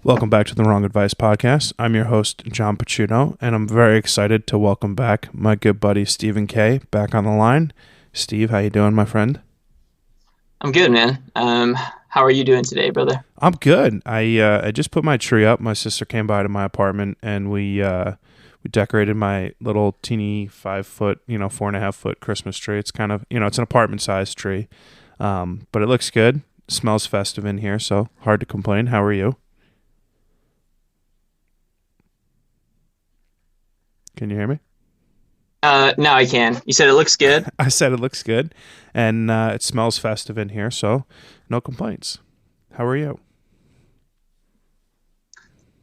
Welcome back to the Wrong Advice Podcast. I'm your host, John Pacino, and I'm very excited to welcome back my good buddy, Stephen K, back on the line. Steve, how you doing, my friend? I'm good, man. How are you doing today, brother? I'm good. I just put my tree up. My sister came by to my apartment, and we decorated my little teeny 5 foot, 4.5 foot Christmas tree. It's kind of, it's an apartment-sized tree, but it looks good. Smells festive in here, so hard to complain. How are you? Can you hear me? Now I can. You said it looks good. I said it looks good, and it smells festive in here, so no complaints. How are you?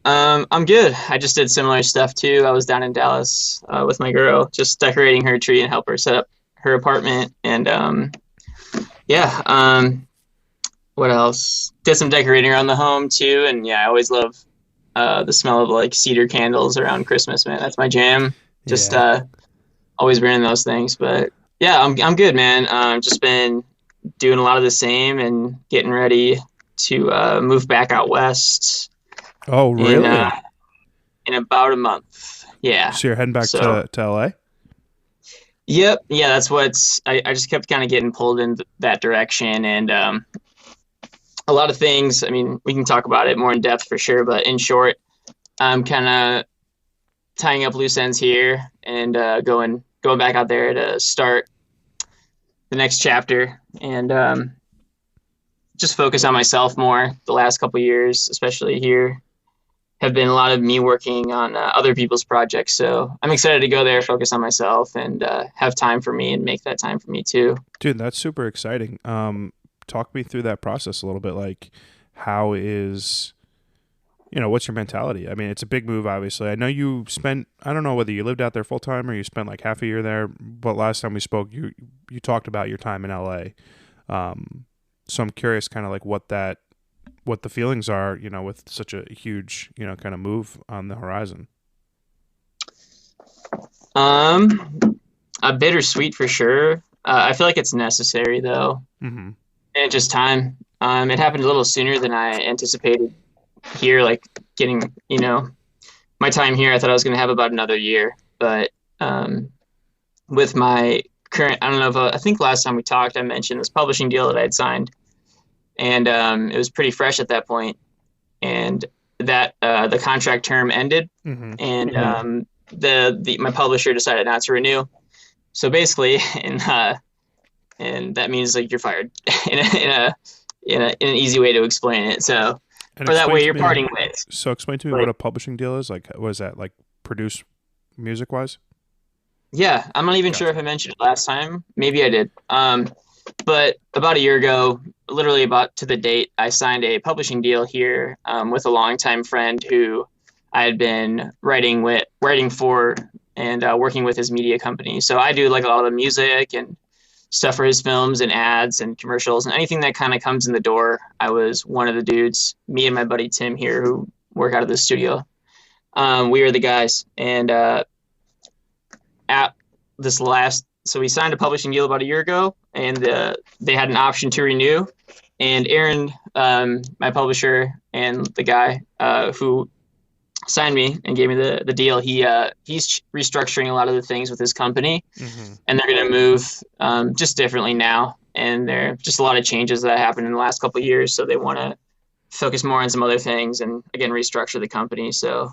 I'm good. I just did similar stuff too. I was down in Dallas with my girl, just decorating her tree and help her set up her apartment. And yeah, what else? Did some decorating around the home too. And yeah, I always love the smell of like cedar candles around Christmas, man. That's my jam. Just Yeah. always burning those things. But yeah, I'm good, man. Just been doing a lot of the same and getting ready to move back out west Oh, in really? in about a month. Yeah. So you're heading back So to LA? yep, yeah, that's what's I just kept kind of getting pulled in that direction and a lot of things. I mean, we can talk about it more in depth for sure, but in short, I'm kind of tying up loose ends here and going back out there to start the next chapter and just focus on myself more. The last couple years, especially here, have been a lot of me working on other people's projects. So I'm excited to go there, focus on myself, and have time for me and make that time for me too. Dude, that's super exciting. Talk me through that process a little bit. Like, how is, what's your mentality? I mean, it's a big move, obviously. I know you spent, I don't know whether you lived out there full time or you spent like half a year there, but last time we spoke, you talked about your time in LA. So I'm curious kind of like what the feelings are, with such a huge, kind of move on the horizon. Um, a bittersweet for sure. I feel like it's necessary though, Mm-hmm. and just time. It happened a little sooner than I anticipated here, like getting, my time here. I thought I was going to have about another year, but with my current, I don't know if I think last time we talked, I mentioned this publishing deal that I had signed, and it was pretty fresh at that point, and that the contract term ended, Mm-hmm. and the my publisher decided not to renew. So basically, and that means like you're fired in an easy way to explain it. So And or that explain way to you're me, parting ways. so explain to me what Like a publishing deal is. Like, what is that? Like, produce music wise? yeah, I'm not even sure if Gotcha. I mentioned it last time. Maybe I did. But about a year ago, literally about to the date, I signed a publishing deal here with a longtime friend who I had been writing for, and working with his media company. So I do like a lot of the music and stuff for his films and ads and commercials and anything that kind of comes in the door. I was one of the dudes, me and my buddy Tim here, who work out of the studio. We are the guys, and at this last, so we signed a publishing deal about a year ago, and they had an option to renew. And Aaron, my publisher, and the guy who signed me and gave me the deal, he's restructuring a lot of the things with his company, Mm-hmm. and they're going to move just differently now. And there are just a lot of changes that happened in the last couple of years, so they want to focus more on some other things and again restructure the company. So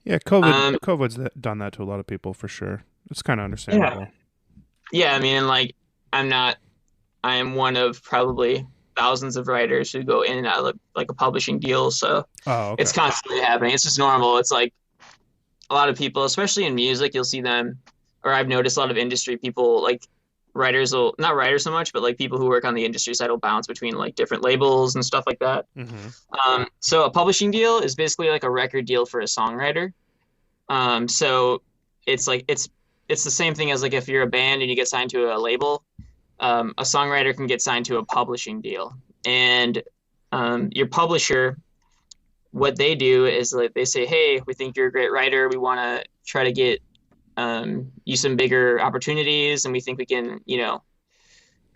Yeah, um, done that to a lot of people for sure. It's kind of yeah, understandable. yeah. I mean, like I'm not. I am one of probably thousands of writers who go in and out of like a publishing deal. So Oh, it's okay. constantly happening. It's just normal. It's like a lot of people, especially in music, you'll see them, or I've noticed a lot of industry people, like writers will, not writers so much, but like people who work on the industry side will bounce between like different labels and stuff like that. Mm-hmm. So a publishing deal is basically like a record deal for a songwriter. So it's like it's the same thing as like if you're a band and you get signed to a label, a songwriter can get signed to a publishing deal, and your publisher, what they do is like they say, hey, we think you're a great writer. We want to try to get you some bigger opportunities, and we think we can,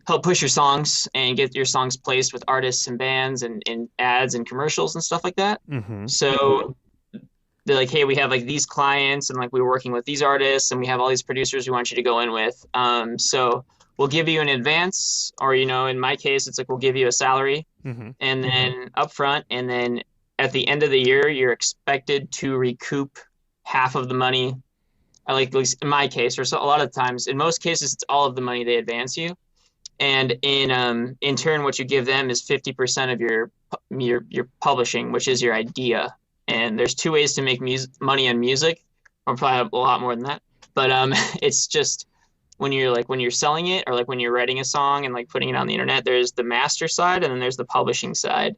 help push your songs and get your songs placed with artists and bands and ads and commercials and stuff like that. Mm-hmm. So they're like, hey, we have like these clients and like we're working with these artists and we have all these producers we want you to go in with. So we'll give you an advance, or in my case, it's like we'll give you a salary Mm-hmm. and then upfront, and then at the end of the year, you're expected to recoup half of the money. I like, at least in my case, or so a lot of times, in most cases, it's all of the money they advance you. And in turn, what you give them is 50% of your publishing, which is your idea. And there's two ways to make money on music, or probably a lot more than that. But it's just when you're selling it, or like when you're writing a song and like putting it on the internet, there's the master side and then there's the publishing side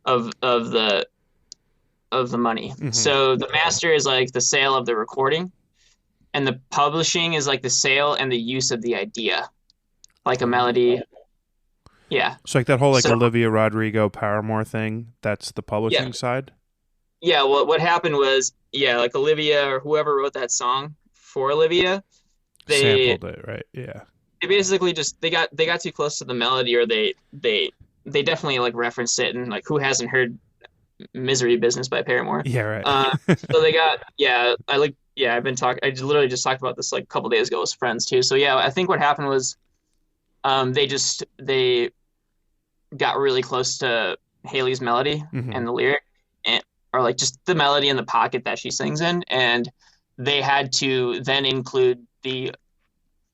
of the money. Mm-hmm. So the master is like the sale of the recording, and the publishing is like the sale and the use of the idea, like a melody. Yeah. So like that whole like So Olivia Rodrigo Paramore thing, that's the yeah, publishing side? yeah. What happened was, yeah, like Olivia or whoever wrote that song for Olivia, they Sampled it, right? Yeah. they basically just they got too close to the melody, or they definitely like referenced it, and like who hasn't heard Misery Business by Paramore? Yeah, right. So they got, yeah, I've been talking, I just literally just talked about this like a couple days ago with friends too. So yeah, I think what happened was they got really close to Haley's melody Mm-hmm. and the lyric, and or like just the melody and the pocket that she sings in, and they had to then include the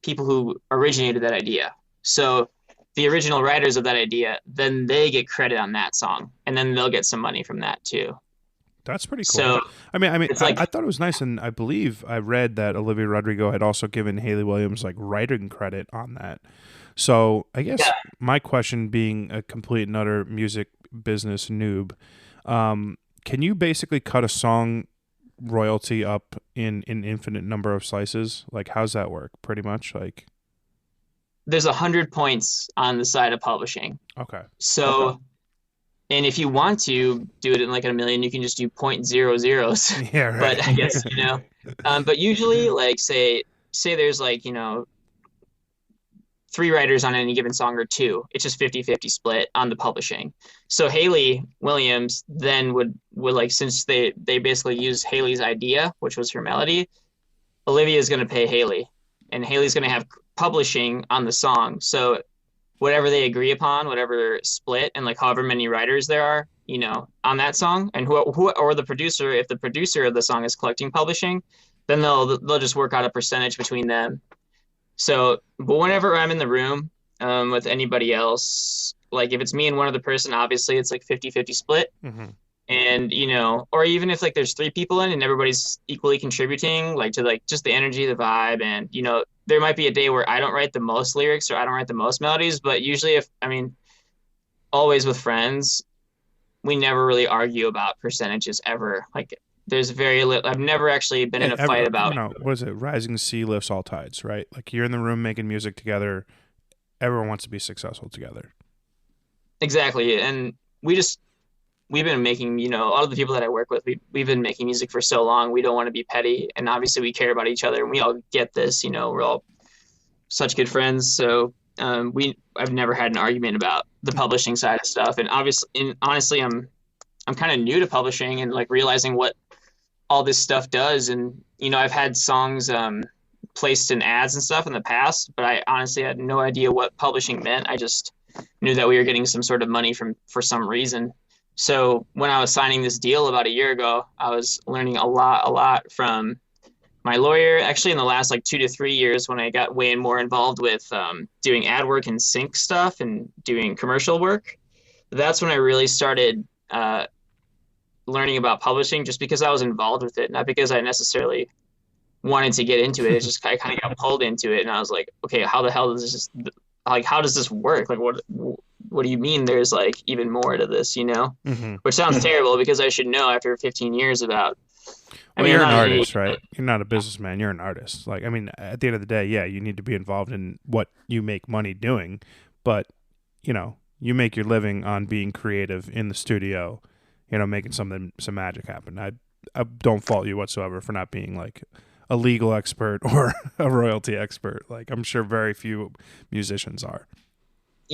people who originated that idea. So the original writers of that idea, then they get credit on that song, and then they'll get some money from that too. That's pretty cool. So I mean, it's I like, thought it was nice, and I believe I read that Olivia Rodrigo had also given Haley Williams like writing credit on that. So I guess yeah, my question, being a complete and utter music business noob, can you basically cut a song royalty up in an infinite number of slices? Like, how's that work? Pretty much, like, there's 100 points on the side of publishing. okay, So, and if you want to do it in like a million, you can just do point zero zeros. yeah, But right, I guess, but usually like say there's like, three writers on any given song or two. It's just 50-50 split on the publishing. So Haley Williams then would like, since they basically use Haley's idea, which was her melody, Olivia is going to pay Haley, and Haley's going to have publishing on the song. So whatever they agree upon, whatever split, and like however many writers there are, on that song, and who or the producer, if the producer of the song is collecting publishing, then they'll just work out a percentage between them. So, but whenever I'm in the room with anybody else, like if it's me and one other person, obviously it's like 50-50 split. hmm And, or even if like there's three people in and everybody's equally contributing, like to like just the energy, the vibe, and, there might be a day where I don't write the most lyrics or I don't write the most melodies, but usually always with friends, we never really argue about percentages ever. Like there's very little, I've never actually been in Yeah, a fight about. what is it? Rising sea lifts all tides, right? Like you're in the room making music together. Everyone wants to be successful together. Exactly. And we've been making, a lot of the people that I work with, we've been making music for so long. We don't want to be petty. And obviously we care about each other and we all get this, we're all such good friends. So I've never had an argument about the publishing side of stuff. And obviously, and honestly, I'm kind of new to publishing and like realizing what all this stuff does. And, I've had songs placed in ads and stuff in the past, but I honestly had no idea what publishing meant. I just knew that we were getting some sort of money for some reason. So when I was signing this deal about a year ago, I was learning a lot from my lawyer. Actually, in the last like 2 to 3 years, when I got way more involved with doing ad work and sync stuff and doing commercial work, that's when I really started learning about publishing, just because I was involved with it, not because I necessarily wanted to get into it. It's just I kind of got pulled into it, and I was like, okay, how the hell does this like how does this work? Like what do you mean there's like even more to this, hmm Which sounds terrible because I should know after 15 years about. Well, I'm you're an not an artist, right? You're not a businessman. You're an artist. Like, I mean, at the end of the day, yeah, you need to be involved in what you make money doing, but you make your living on being creative in the studio, making some magic happen. I don't fault you whatsoever for not being like a legal expert or a royalty expert. Like, I'm sure very few musicians are.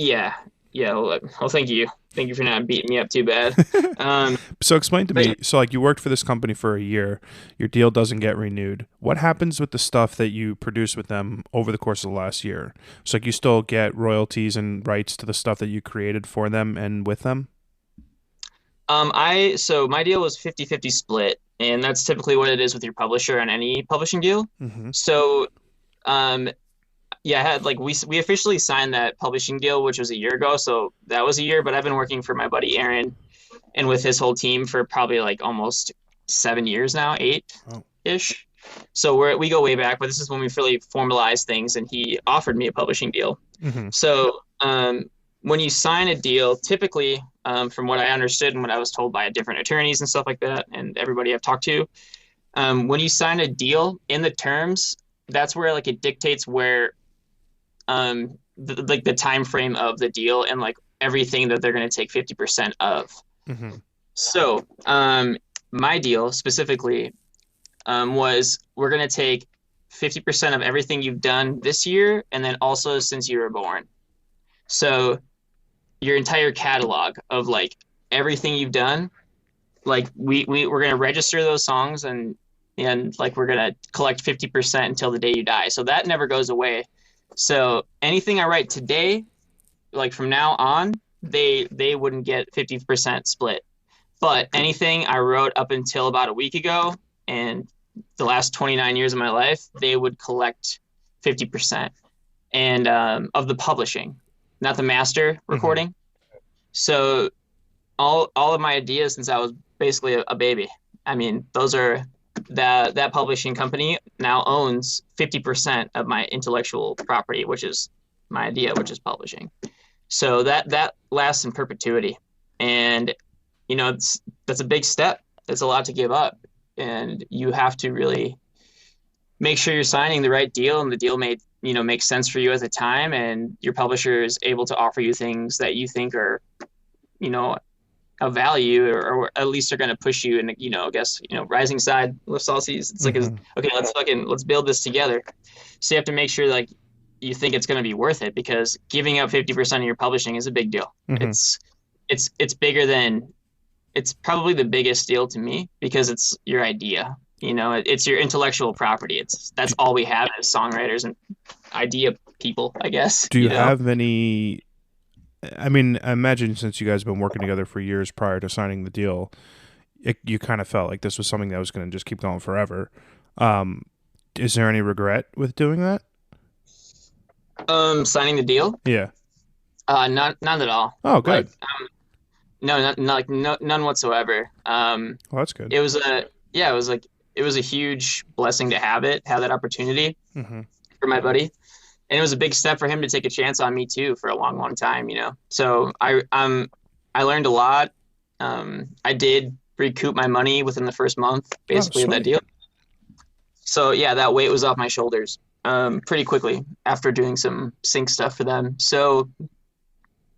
Yeah, yeah. Well, thank you. Thank you for not beating me up too bad. Um, So explain to but me. So like you worked for this company for a year, your deal doesn't get renewed. What happens with the stuff that you produce with them over the course of the last year? So like you still get royalties and rights to the stuff that you created for them and with them? so my deal was 50-50 split, and that's typically what it is with your publisher on any publishing deal. Mm-hmm. So, um, yeah, I had like we officially signed that publishing deal, which was a year ago. So that was a year, but I've been working for my buddy Aaron and with his whole team for probably like almost 7 years now, eight Oh. ish. So we go way back, but this is when we really formalized things, and he offered me a publishing deal. Mm-hmm. So when you sign a deal, typically, from what I understood and what I was told by different attorneys and stuff like that, and everybody I've talked to, when you sign a deal in the terms, that's where like it dictates where like the time frame of the deal and like everything that they're going to take 50% of. Mm-hmm. So my deal specifically was we're going to take 50% of everything you've done this year and then also since you were born. So your entire catalog of like everything you've done, like we're going to register those songs and like we're going to collect 50% until the day you die. So that never goes away. So anything I write today, like from now on, they wouldn't get 50% split. But anything I wrote up until about a week ago and the last 29 years of my life, they would collect 50% and of the publishing, not the master Mm-hmm. recording. So all of my ideas since I was basically a baby. I mean, those are that publishing company now owns 50% of my intellectual property, which is my idea, which is publishing. So that lasts in perpetuity. And that's a big step. It's a lot to give up. And you have to really make sure you're signing the right deal and the deal made, makes sense for you at the time and your publisher is able to offer you things that you think are, you know, of value or at least are going to push you and I guess rising side lifts all seas. It's like Mm-hmm. okay, let's build this together. So you have to make sure like you think it's going to be worth it because giving up 50% of your publishing is a big deal. Mm-hmm. It's bigger than it's probably the biggest deal to me because it's your idea. It's your intellectual property. That's all we have as songwriters and idea people, I guess. Do you have any? I mean, I imagine since you guys have been working together for years prior to signing the deal, you kind of felt like this was something that was going to just keep going forever. Um, is there any regret with doing that? Signing the deal? Yeah. Not at all. Oh, Like, good. no, like no, none whatsoever. Well, that's good. It was yeah, it was a huge blessing to have that opportunity Mm-hmm. for my buddy, and it was a big step for him to take a chance on me too for a long, long time. So I learned a lot. I did recoup my money within the first month, Oh, basically of that sweet. deal. So yeah, that weight was off my shoulders pretty quickly after doing some sync stuff for them. So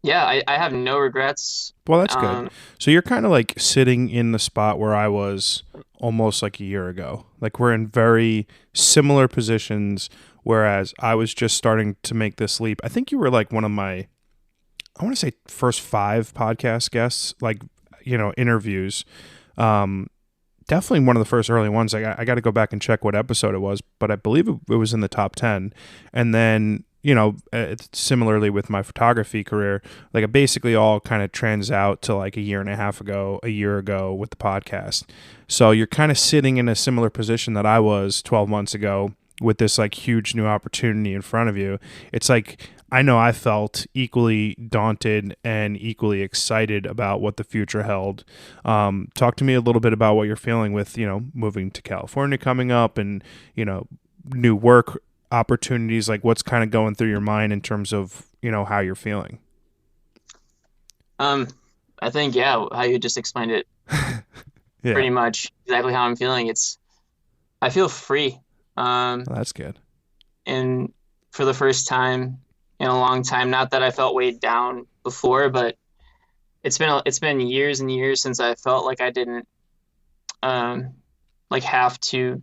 yeah, I have no regrets. Well, that's good. Um, So you're kind of like sitting in the spot where I was almost like a year ago. Like we're in very similar positions, whereas I was just starting to make this leap. I think you were like one of my, I want to say first 5 podcast guests, like, interviews. Um, Definitely one of the first early ones. I got to go back and check what episode it was, but I believe it was in the top 10. And then, it's similarly with my photography career, like it basically all kind of trends out to like a year and a half ago, a year ago with the podcast. So you're kind of sitting in a similar position that I was 12 months ago with this like huge new opportunity in front of you. It's like I know I felt equally daunted and equally excited about what the future held. Talk to me a little bit about what you're feeling with, moving to California coming up and, new work opportunities. Like what's kind of going through your mind in terms of, how you're feeling? um, I think yeah, how you just explained it, Yeah, pretty much exactly how I'm feeling. I feel free. well, that's good. And for the first time in a long time, not that I felt weighed down before, but it's been years and years since I felt like I didn't um like have to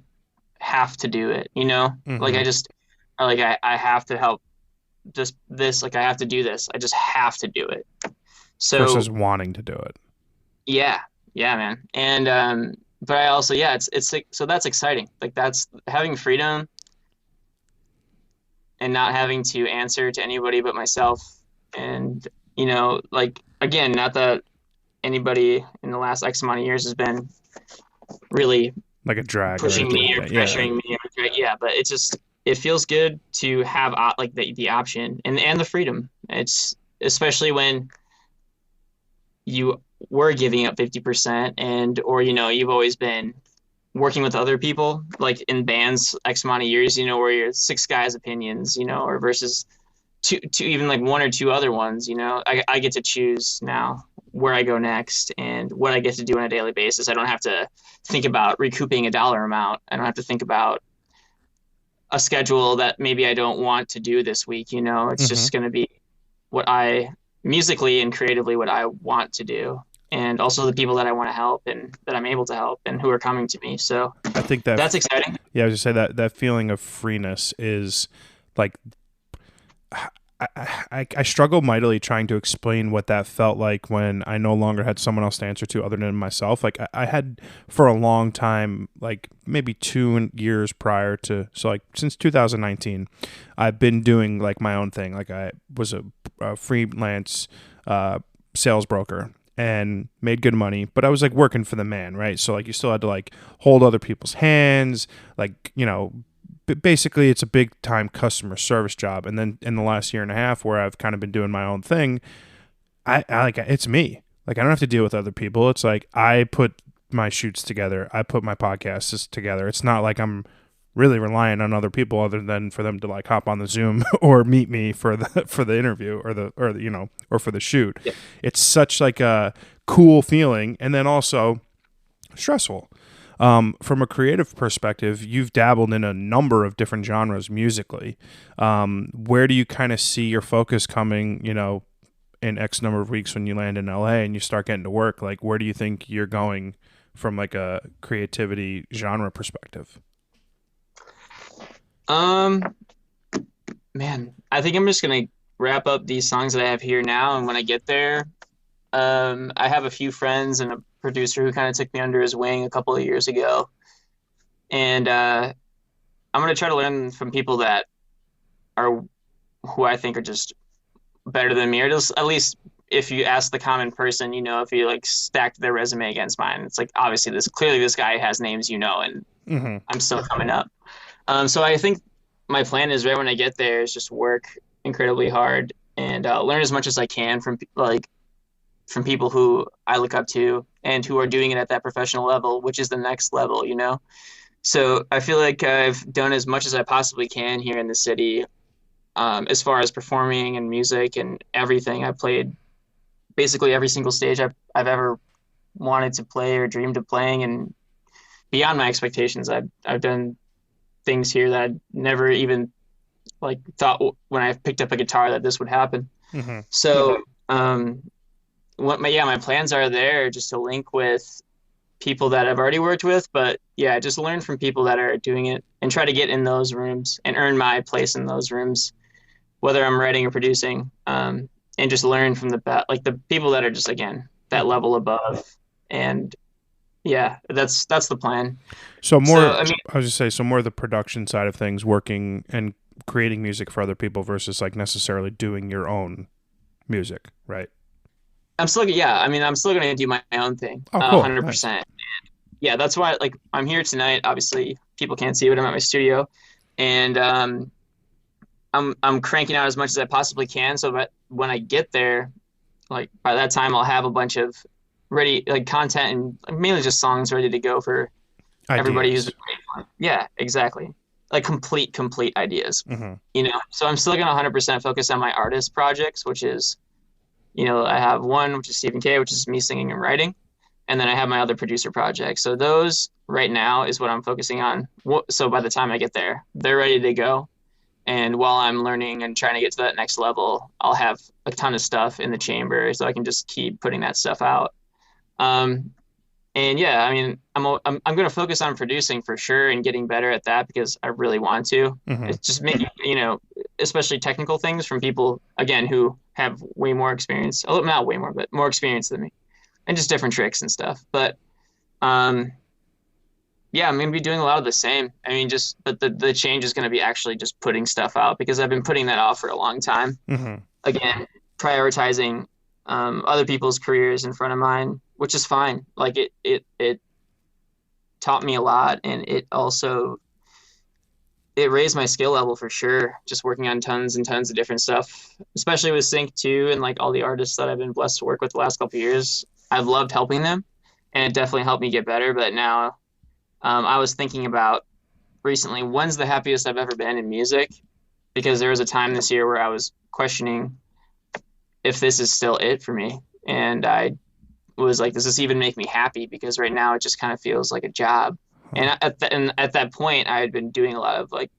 do it. Like Mm-hmm. I have to help just this, like I have to do this. I just have to do it. versus So wanting to do it. yeah, yeah, man. And but I also, yeah, it's like, so that's exciting. Like that's having freedom and not having to answer to anybody but myself. And like again, not that anybody in the last X amount of years has been really Like a drag or pushing anything me like or that. Yeah. pressuring me. Yeah, but it's just it feels good to have like the option and the freedom. It's especially when you were giving up 50% and or you've always been working with other people like in bands X amount of years, where you're six guys' opinions, or versus two even like one or two other ones. I get to choose now where I go next and what I get to do on a daily basis. I don't have to think about recouping a dollar amount. I don't have to think about a schedule that maybe I don't want to do this week. It's Hmm. just going to be what I musically and creatively what I want to do. And also the people that I want to help and that I'm able to help and who are coming to me. So I think that, that's exciting. yeah, I was just say that feeling of freeness is like, I struggle mightily trying to explain what that felt like when I no longer had someone else to answer to other than myself. Like I had for a long time, like maybe 2 years prior to, so like since 2019, I've been doing like my own thing. Like I was a freelance sales broker and made good money, but I was like working for the man, right? So like you still had to like hold other people's hands, like, basically it's a big time customer service job. And then in the last year and a half where I've kind of been doing my own thing, I like, it's me. Like I don't have to deal with other people. It's like I put my shoots together. I put my podcasts together. It's not like I'm really relying on other people other than for them to like hop on the Zoom or meet me for the interview or for the shoot. Yeah. It's such like a cool feeling and then also stressful. From a creative perspective, you've dabbled in a number of different genres musically. Where do you kind of see your focus coming, in X number of weeks when you land in LA and you start getting to work? Like, where do you think you're going from like a creativity genre perspective? Um, Man, I think I'm just gonna wrap up these songs that I have here now, and when I get there, I have a few friends and a producer who kind of took me under his wing a couple of years ago, and I'm gonna try to learn from people that are who I think are just better than me, or just at least if you ask the common person, if you like stacked their resume against mine, it's like obviously this guy has names, and Mm-hmm. I'm still coming up. So I think my plan is right when I get there is just work incredibly hard and learn as much as I can from people who I look up to and who are doing it at that professional level, which is the next level. So I feel like I've done as much as I possibly can here in the city, as far as performing and music and everything. I played basically every single stage I've ever wanted to play or dreamed of playing, and beyond my expectations. I've done things here that I never even like thought when I picked up a guitar that this would happen. Mm-hmm. So, my plans are there just to link with people that I've already worked with, but yeah, just learn from people that are doing it and try to get in those rooms and earn my place in those rooms, whether I'm writing or producing, and just learn from the people that are just again that Mm-hmm. level above. And yeah, that's the plan. So So more, I mean, I was just say, so more the production side of things, working and creating music for other people versus like necessarily doing your own music, right? I'm still gonna do my own thing, Oh, cool, nice. 100%. Yeah, that's why like I'm here tonight. Obviously, people can't see, but I'm at my studio, and I'm cranking out as much as I possibly can, so that when I get there, like by that time, I'll have a bunch of ready like content and mainly just songs ready to go for everybody who's Ideas. been waiting for it. Yeah, exactly. Like complete ideas. Mm-hmm. So I'm still gonna 100% focus on my artist projects, which is I have one which is Stephen K, which is me singing and writing, and then I have my other producer projects. So those right now is what I'm focusing on. So by the time I get there, they're ready to go. And while I'm learning and trying to get to that next level, I'll have a ton of stuff in the chamber, so I can just keep putting that stuff out. Um, and yeah, I mean, I'm going to focus on producing for sure and getting better at that because I really want to. Mm-hmm. It's just making especially technical things from people again who have way more experience. Oh, not way more, but more experience than me, and just different tricks and stuff. But um, yeah, I'm gonna be doing a lot of the same. I mean, just but the change is gonna be actually just putting stuff out because I've been putting that off for a long time. Hmm. Again, prioritizing other people's careers in front of mine, which is fine. Like it taught me a lot, and it raised my skill level for sure. Just working on tons and tons of different stuff, especially with Sync 2 and like all the artists that I've been blessed to work with the last couple of years. I've loved helping them, and it definitely helped me get better. But now, I was thinking about recently, when's the happiest I've ever been in music? Because there was a time this year where I was questioning if this is still it for me, and I was like, does this even make me happy? Because right now it just kind of feels like a job. Huh. And at that point, I had been doing a lot of like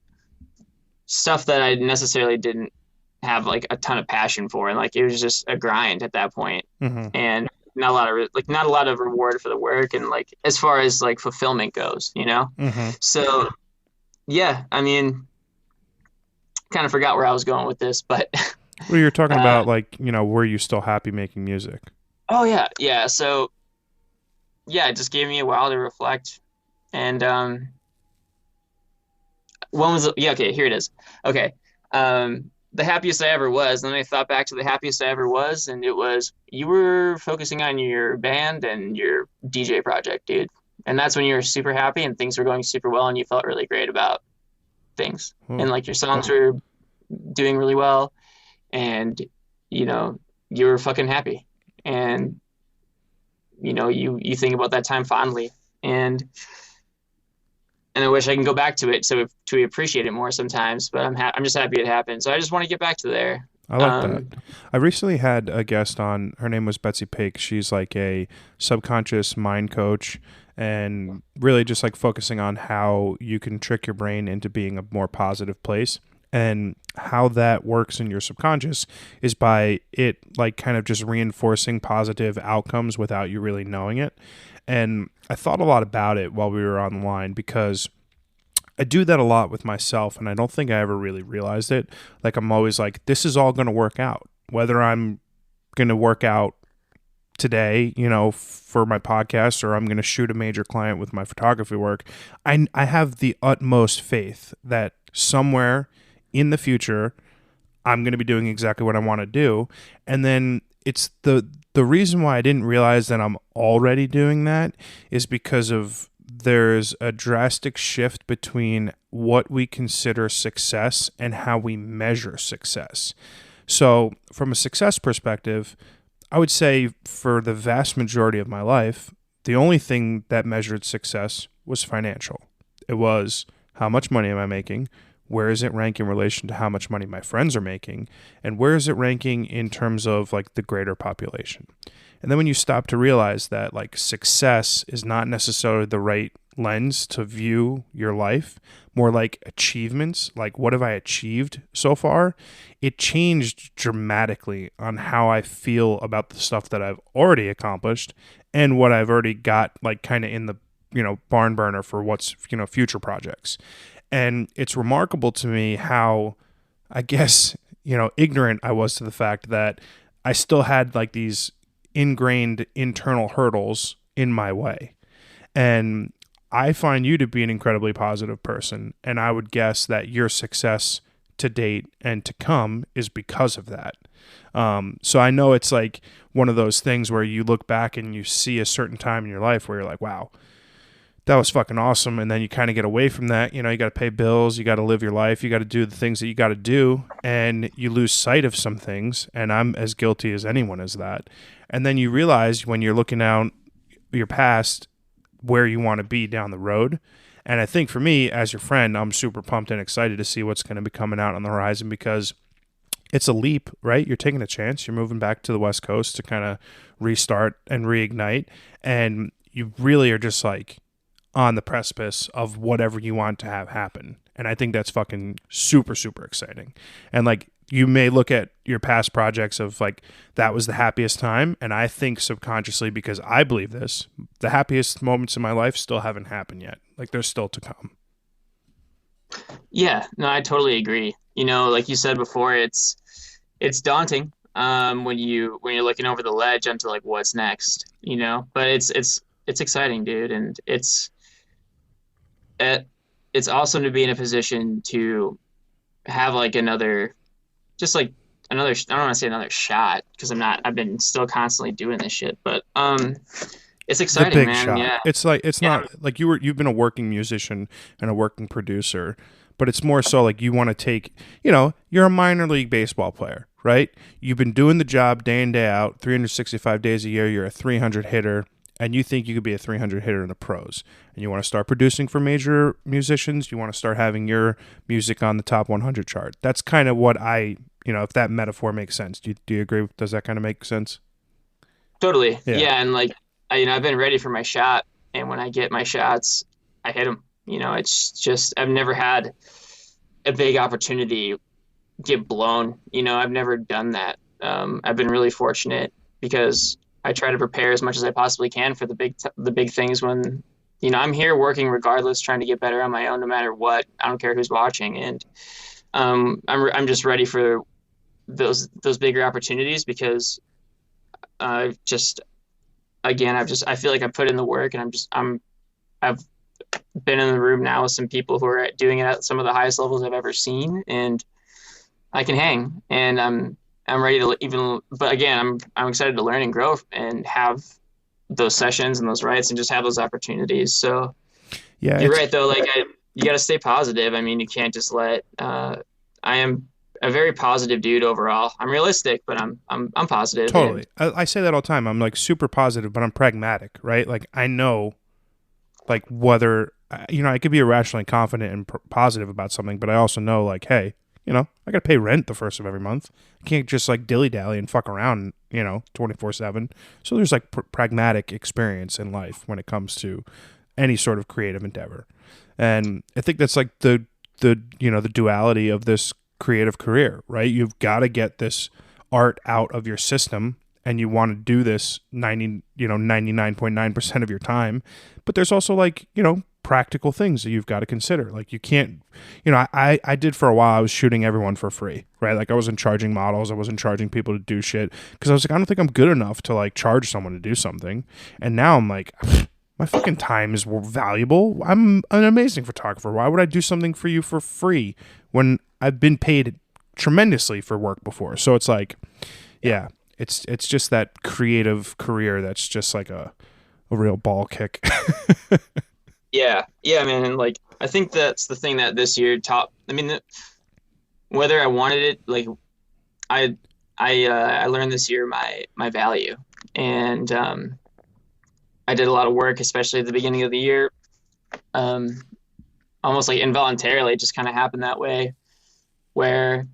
stuff that I necessarily didn't have like a ton of passion for, and like it was just a grind at that point, Hmm. and not a lot of reward for the work, and like as far as like fulfillment goes, you know. Hmm. So yeah, I mean, kind of forgot where I was going with this, but Well, you're talking uh, about like, were you still happy making music? oh yeah. So yeah, it just gave me a while to reflect, and when was it? Yeah, okay, here it is. Okay. The happiest I ever was. And then I thought back to the happiest I ever was, and it was you were focusing on your band and your DJ project, dude. And that's when you were super happy and things were going super well and you felt really great about things. And Oh, like your songs were doing really well and you know, you were fucking happy. And you think about that time fondly. And I wish I can go back to it to appreciate it more sometimes. But I'm just happy it happened. So I just want to get back to there. I like that. Um, I recently had a guest on. Her name was Betsy Pake. She's like a subconscious mind coach and really just like focusing on how you can trick your brain into being a more positive place. And how that works in your subconscious is by it like kind of just reinforcing positive outcomes without you really knowing it. And I thought a lot about it while we were online because I do that a lot with myself, and I don't think I ever really realized it. Like, I'm always like, this is all going to work out. Whether I'm going to work out today, for my podcast, or I'm going to shoot a major client with my photography work, I have the utmost faith that somewhere in the future, I'm going to be doing exactly what I want to do. And then it's the reason why I didn't realize that I'm already doing that is because of there's a drastic shift between what we consider success and how we measure success. So, from a success perspective, I would say for the vast majority of my life, the only thing that measured success was financial. It was how much money am I making? Where is it rank in relation to how much money my friends are making? And where is it ranking in terms of like the greater population? And then when you stop to realize that like success is not necessarily the right lens to view your life, more like achievements, like what have I achieved so far? It changed dramatically on how I feel about the stuff that I've already accomplished and what I've already got like kind of in the, barn burner for what's, future projects. And it's remarkable to me how, I guess, ignorant I was to the fact that I still had like these ingrained internal hurdles in my way. And I find you to be an incredibly positive person. And I would guess that your success to date and to come is because of that. So I know it's like one of those things where you look back and you see a certain time in your life where you're like, wow, that was fucking awesome. And then you kind of get away from that. You got to pay bills. You got to live your life. You got to do the things that you got to do. And you lose sight of some things. And I'm as guilty as anyone as that. And then you realize when you're looking down your past where you want to be down the road. And I think for me, as your friend, I'm super pumped and excited to see what's going to be coming out on the horizon because it's a leap, right? You're taking a chance. You're moving back to the West Coast to kind of restart and reignite. And you really are just like on the precipice of whatever you want to have happen. And I think that's fucking super, super exciting. And like, you may look at your past projects of like, that was the happiest time. And I think subconsciously, because I believe this, the happiest moments in my life still haven't happened yet. Like, there's still to come. yeah, no, I totally agree. like you said before, it's daunting when you're looking over the ledge onto like what's next, but it's exciting, dude, and it, it's awesome to be in a position to have like another, just like another, I don't want to say another shot because I've been still constantly doing this shit, but it's The exciting, big man. shot. Yeah. It's like it's Yeah. not like you've been a working musician and a working producer, but it's more so like you want to take, you're a minor league baseball player, right? You've been doing the job day in day out, 365 days a year, you're a 300 hitter, and you think you could be a 300 hitter in the pros. And you want to start producing for major musicians, you want to start having your music on the top 100 chart. That's kind of what if that metaphor makes sense. Do you agree? Does that kind of make sense? Totally. Yeah. Yeah, and like I've been ready for my shot, and when I get my shots, I hit them. It's just I've never had a big opportunity get blown. I've never done that. I've been really fortunate because I try to prepare as much as I possibly can for the big things when I'm here working regardless, trying to get better on my own no matter what. I don't care who's watching, and I'm just ready for those bigger opportunities because just again I feel like I put in the work and I've been in the room now with some people who are doing it at some of the highest levels I've ever seen, and I can hang, and I'm ready to even. But again, I'm excited to learn and grow and have those sessions and those rights and just have those opportunities. So Yeah, you're it's right though. Like you got to stay positive. I mean, you can't just let. I am a very positive dude overall. I'm realistic, but I'm positive, totally. and I say that all the time. I'm like super positive, but I'm pragmatic, right? Like I know, like whether I could be irrationally confident and positive about something, but I also know, like, hey, I got to pay rent the first of every month. I can't just like dilly dally and fuck around, 24/7. So there's like pragmatic experience in life when it comes to any sort of creative endeavor, and I think that's like the duality of this creative career, right? You've got to get this art out of your system, and you want to do this 99.9% of your time, but there's also like practical things that you've got to consider. Like you can't, I did for a while, I was shooting everyone for free, right? Like I wasn't charging models, I wasn't charging people to do shit because I was like, I don't think I'm good enough to like charge someone to do something. And now I'm like, my fucking time is valuable. I'm an amazing photographer. Why would I do something for you for free when I've been paid tremendously for work before? So it's like, yeah, it's just that creative career that's just like a real ball kick. yeah, man. And like I think that's the thing that this year taught. I mean, whether I wanted it, like I I learned this year my value, and I did a lot of work, especially at the beginning of the year, um, almost like involuntarily. It just kind of happened that way, where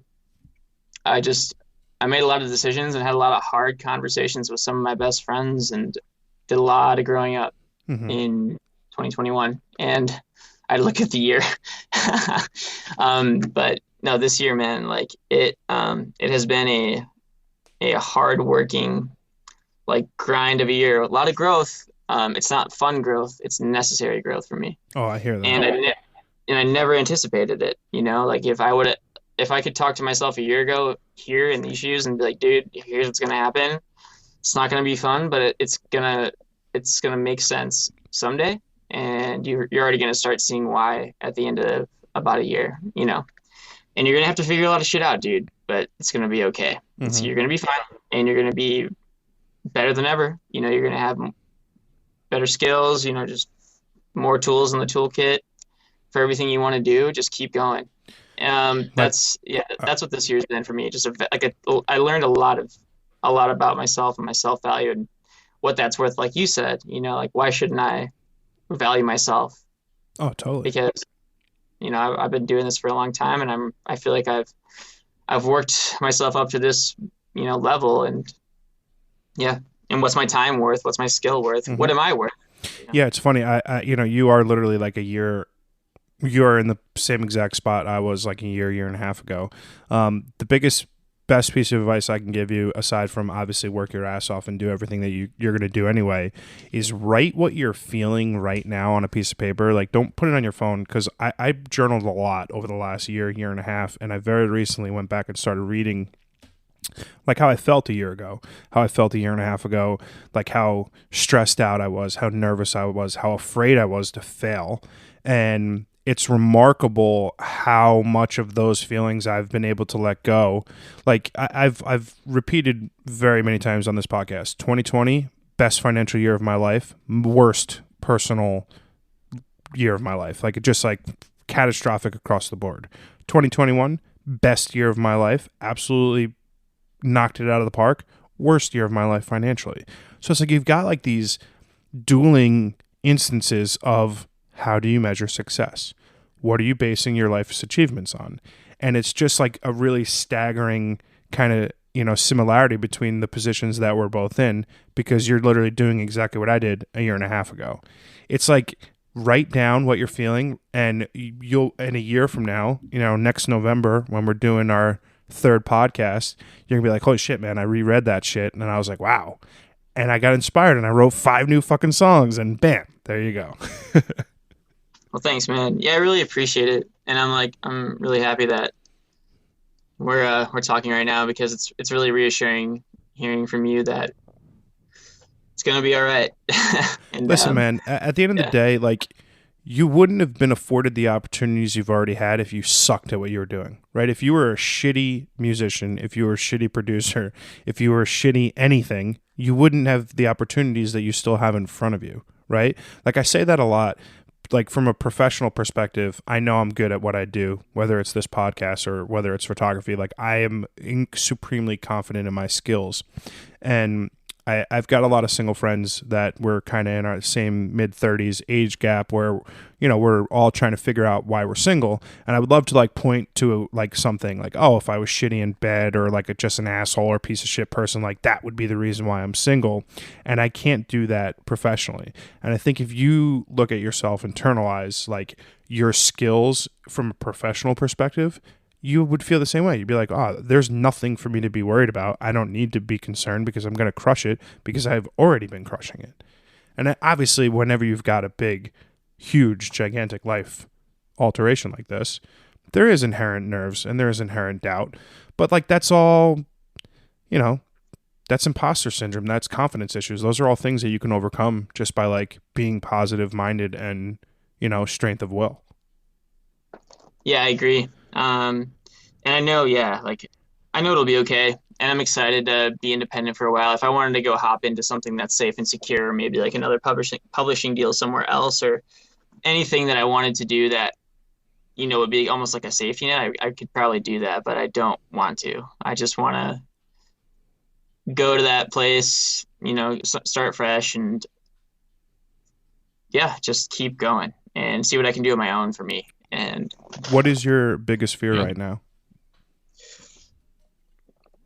I just I made a lot of decisions and had a lot of hard conversations with some of my best friends, and did a lot of growing up Hmm. in 2021. And I look at the year, but no, this year, man, like it has been a hard working like grind of a year. A lot of growth. It's not fun growth. It's necessary growth for me. Oh, I hear that. And I never anticipated it. Like if I could talk to myself a year ago here in these shoes and be like, dude, here's what's gonna happen. It's not gonna be fun, but it's gonna make sense someday. And you're already gonna start seeing why at the end of about a year. And you're gonna have to figure a lot of shit out, dude. But it's gonna be okay. Hmm. You're gonna be fine, and you're gonna be better than ever. You're gonna have better skills. Just more tools in the toolkit for everything you want to do. Just keep going. My, That's what this year's been for me. I learned a lot about myself and my self value and what that's worth. Like you said, like why shouldn't I value myself? oh, totally. Because I've been doing this for a long time, and I feel like I've worked myself up to this level, and yeah. And what's my time worth? What's my skill worth? Hmm. What am I worth? You know? Yeah, it's funny. You are literally like a year. You are in the same exact spot I was like a year and a half ago. The biggest best piece of advice I can give you, aside from obviously work your ass off and do everything that you're going to do anyway, is write what you're feeling right now on a piece of paper. Like, don't put it on your phone, because I journaled a lot over the last year and a half, and I very recently went back and started reading like how I felt a year ago, how I felt a year and a half ago, like how stressed out I was, how nervous I was, how afraid I was to fail. And it's remarkable how much of those feelings I've been able to let go. Like I've repeated very many times on this podcast, 2020, best financial year of my life, worst personal year of my life. Like, just like catastrophic across the board. 2021, best year of my life, absolutely knocked it out of the park, worst year of my life financially. So it's like you've got like these dueling instances of how do you measure success? What are you basing your life's achievements on? And it's just like a really staggering kind of, similarity between the positions that we're both in, because you're literally doing exactly what I did a year and a half ago. It's like, write down what you're feeling, and you'll, in a year from now, next November when we're doing our third podcast, you're gonna be like, holy shit, man, I reread that shit and I was like, wow. And I got inspired and I wrote 5 new fucking songs, and bam, there you go. Well, thanks, man. Yeah, I really appreciate it, and I'm really happy that we're talking right now, because it's really reassuring hearing from you that it's gonna be all right. And Listen, man, at the end of the yeah, day, like, you wouldn't have been afforded the opportunities you've already had if you sucked at what you were doing, right? If you were a shitty musician, if you were a shitty producer, if you were a shitty anything, you wouldn't have the opportunities that you still have in front of you, right? Like, I say that a lot. Like, from a professional perspective, I know I'm good at what I do, whether it's this podcast or whether it's photography. Like, I am supremely confident in my skills. And I've got a lot of single friends that we're kind of in our same mid-30s age gap, where, we're all trying to figure out why we're single. And I would love to like point to like something like, oh, if I was shitty in bed, or like just an asshole or piece of shit person, like that would be the reason why I'm single. And I can't do that professionally. And I think if you look at yourself, internalize like your skills from a professional perspective, you would feel the same way. You'd be like, oh, there's nothing for me to be worried about. I don't need to be concerned, because I'm going to crush it, because I've already been crushing it. And obviously, whenever you've got a big, huge, gigantic life alteration like this, there is inherent nerves and there is inherent doubt. But like, that's all, that's imposter syndrome. That's confidence issues. Those are all things that you can overcome just by like being positive minded and, strength of will. yeah, I agree. And I know, yeah, like I know it'll be okay, and I'm excited to be independent for a while. If I wanted to go hop into something that's safe and secure, maybe like another publishing deal somewhere else, or anything that I wanted to do that would be almost like a safety net, I could probably do that, but I don't want to. I just want to go to that place, start fresh, and yeah, just keep going and see what I can do on my own for me. And what is your biggest fear right now?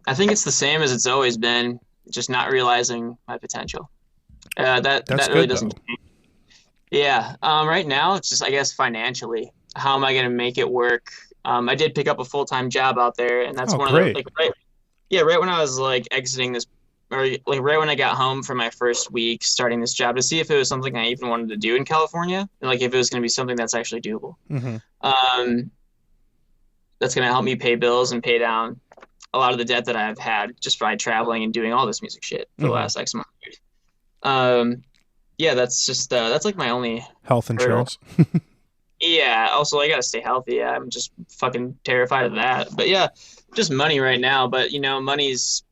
I think it's the same as it's always been, just not realizing my potential. That really doesn't change. Yeah. Right now, it's just, I guess, financially. How am I going to make it work? I did pick up a full-time job out there, and that's one great. of the right when I was like exiting this, or like right when I got home from my first week starting this job, to see if it was something I even wanted to do in California, and like if it was going to be something that's actually doable. Mm-hmm. That's going to help me pay bills and pay down a lot of the debt that I've had just by traveling and doing all this music shit for the last X amount of years. Yeah, that's just that's like my only health insurance. Yeah, also I gotta stay healthy. Yeah, I'm just fucking terrified of that. But yeah, just money right now. But money's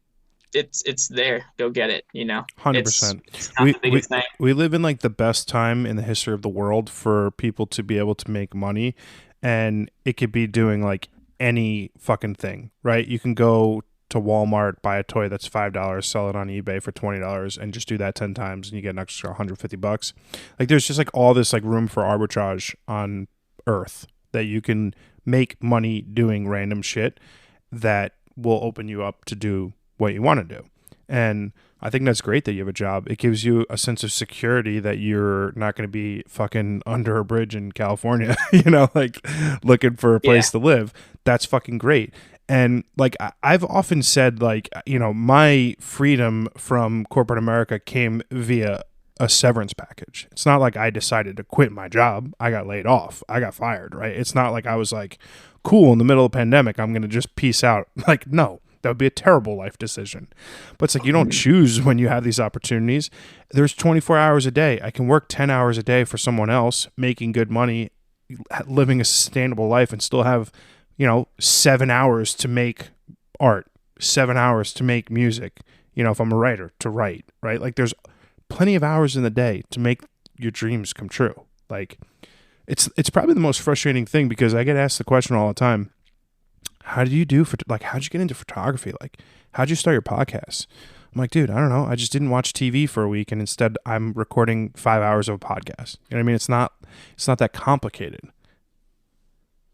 it's there. Go get it. 100%. It's not the biggest thing. We live in like the best time in the history of the world for people to be able to make money, and it could be doing like any fucking thing, right? You can go to Walmart, buy a toy that's $5, sell it on eBay for $20, and just do that 10 times, and you get an extra $150. Like, there's just like all this like room for arbitrage on Earth that you can make money doing random shit that will open you up to do what you want to do. And I think that's great that you have a job. It gives you a sense of security that you're not going to be fucking under a bridge in California, like looking for a place to live. That's fucking great. And like I've often said, like, my freedom from corporate America came via a severance package. It's not like I decided to quit my job. I got laid off. I got fired, right? It's not like I was like, cool, in the middle of the pandemic, I'm going to just peace out. Like, no, that would be a terrible life decision. But it's like you don't choose when you have these opportunities. There's 24 hours a day. I can work 10 hours a day for someone else, making good money, living a sustainable life, and still have 7 hours to make art, 7 hours to make music, if I'm a writer, to write, right? Like there's plenty of hours in the day to make your dreams come true. Like it's probably the most frustrating thing, because I get asked the question all the time, how'd you get into photography? Like, how'd you start your podcast? I'm like, dude, I don't know. I just didn't watch TV for a week, and instead I'm recording 5 hours of a podcast. You know what I mean? It's not that complicated.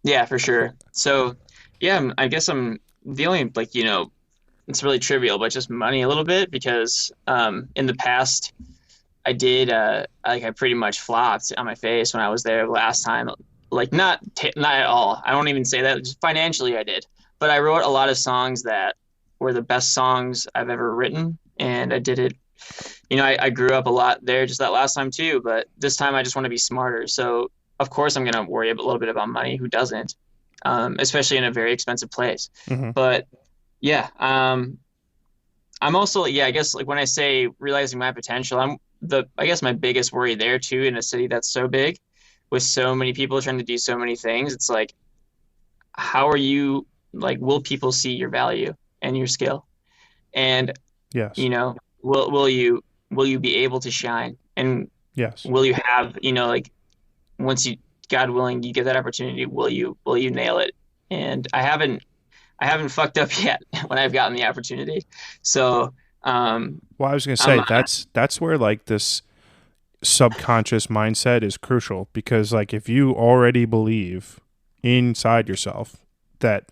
Yeah, for sure. So, yeah, I guess I'm the only it's really trivial, but just money a little bit because in the past I did I pretty much flopped on my face when I was there last time. Like not at all. I don't even say that. Just financially, I did, but I wrote a lot of songs that were the best songs I've ever written, and I did it. I grew up a lot there just that last time too, but this time I just want to be smarter. So of course I'm gonna worry a little bit about money. Who doesn't? Especially in a very expensive place. Mm-hmm. But yeah, I'm also I guess like when I say realizing my potential, I guess my biggest worry there too in a city that's so big with so many people trying to do so many things. It's like, how are you like? Will people see your value and your skill? And Yes. will you be able to shine? And Yes. will you have like once you God willing you get that opportunity, will you nail it? And I haven't fucked up yet when I've gotten the opportunity. So Well, I was going to say that's where like this subconscious mindset is crucial, because like if you already believe inside yourself that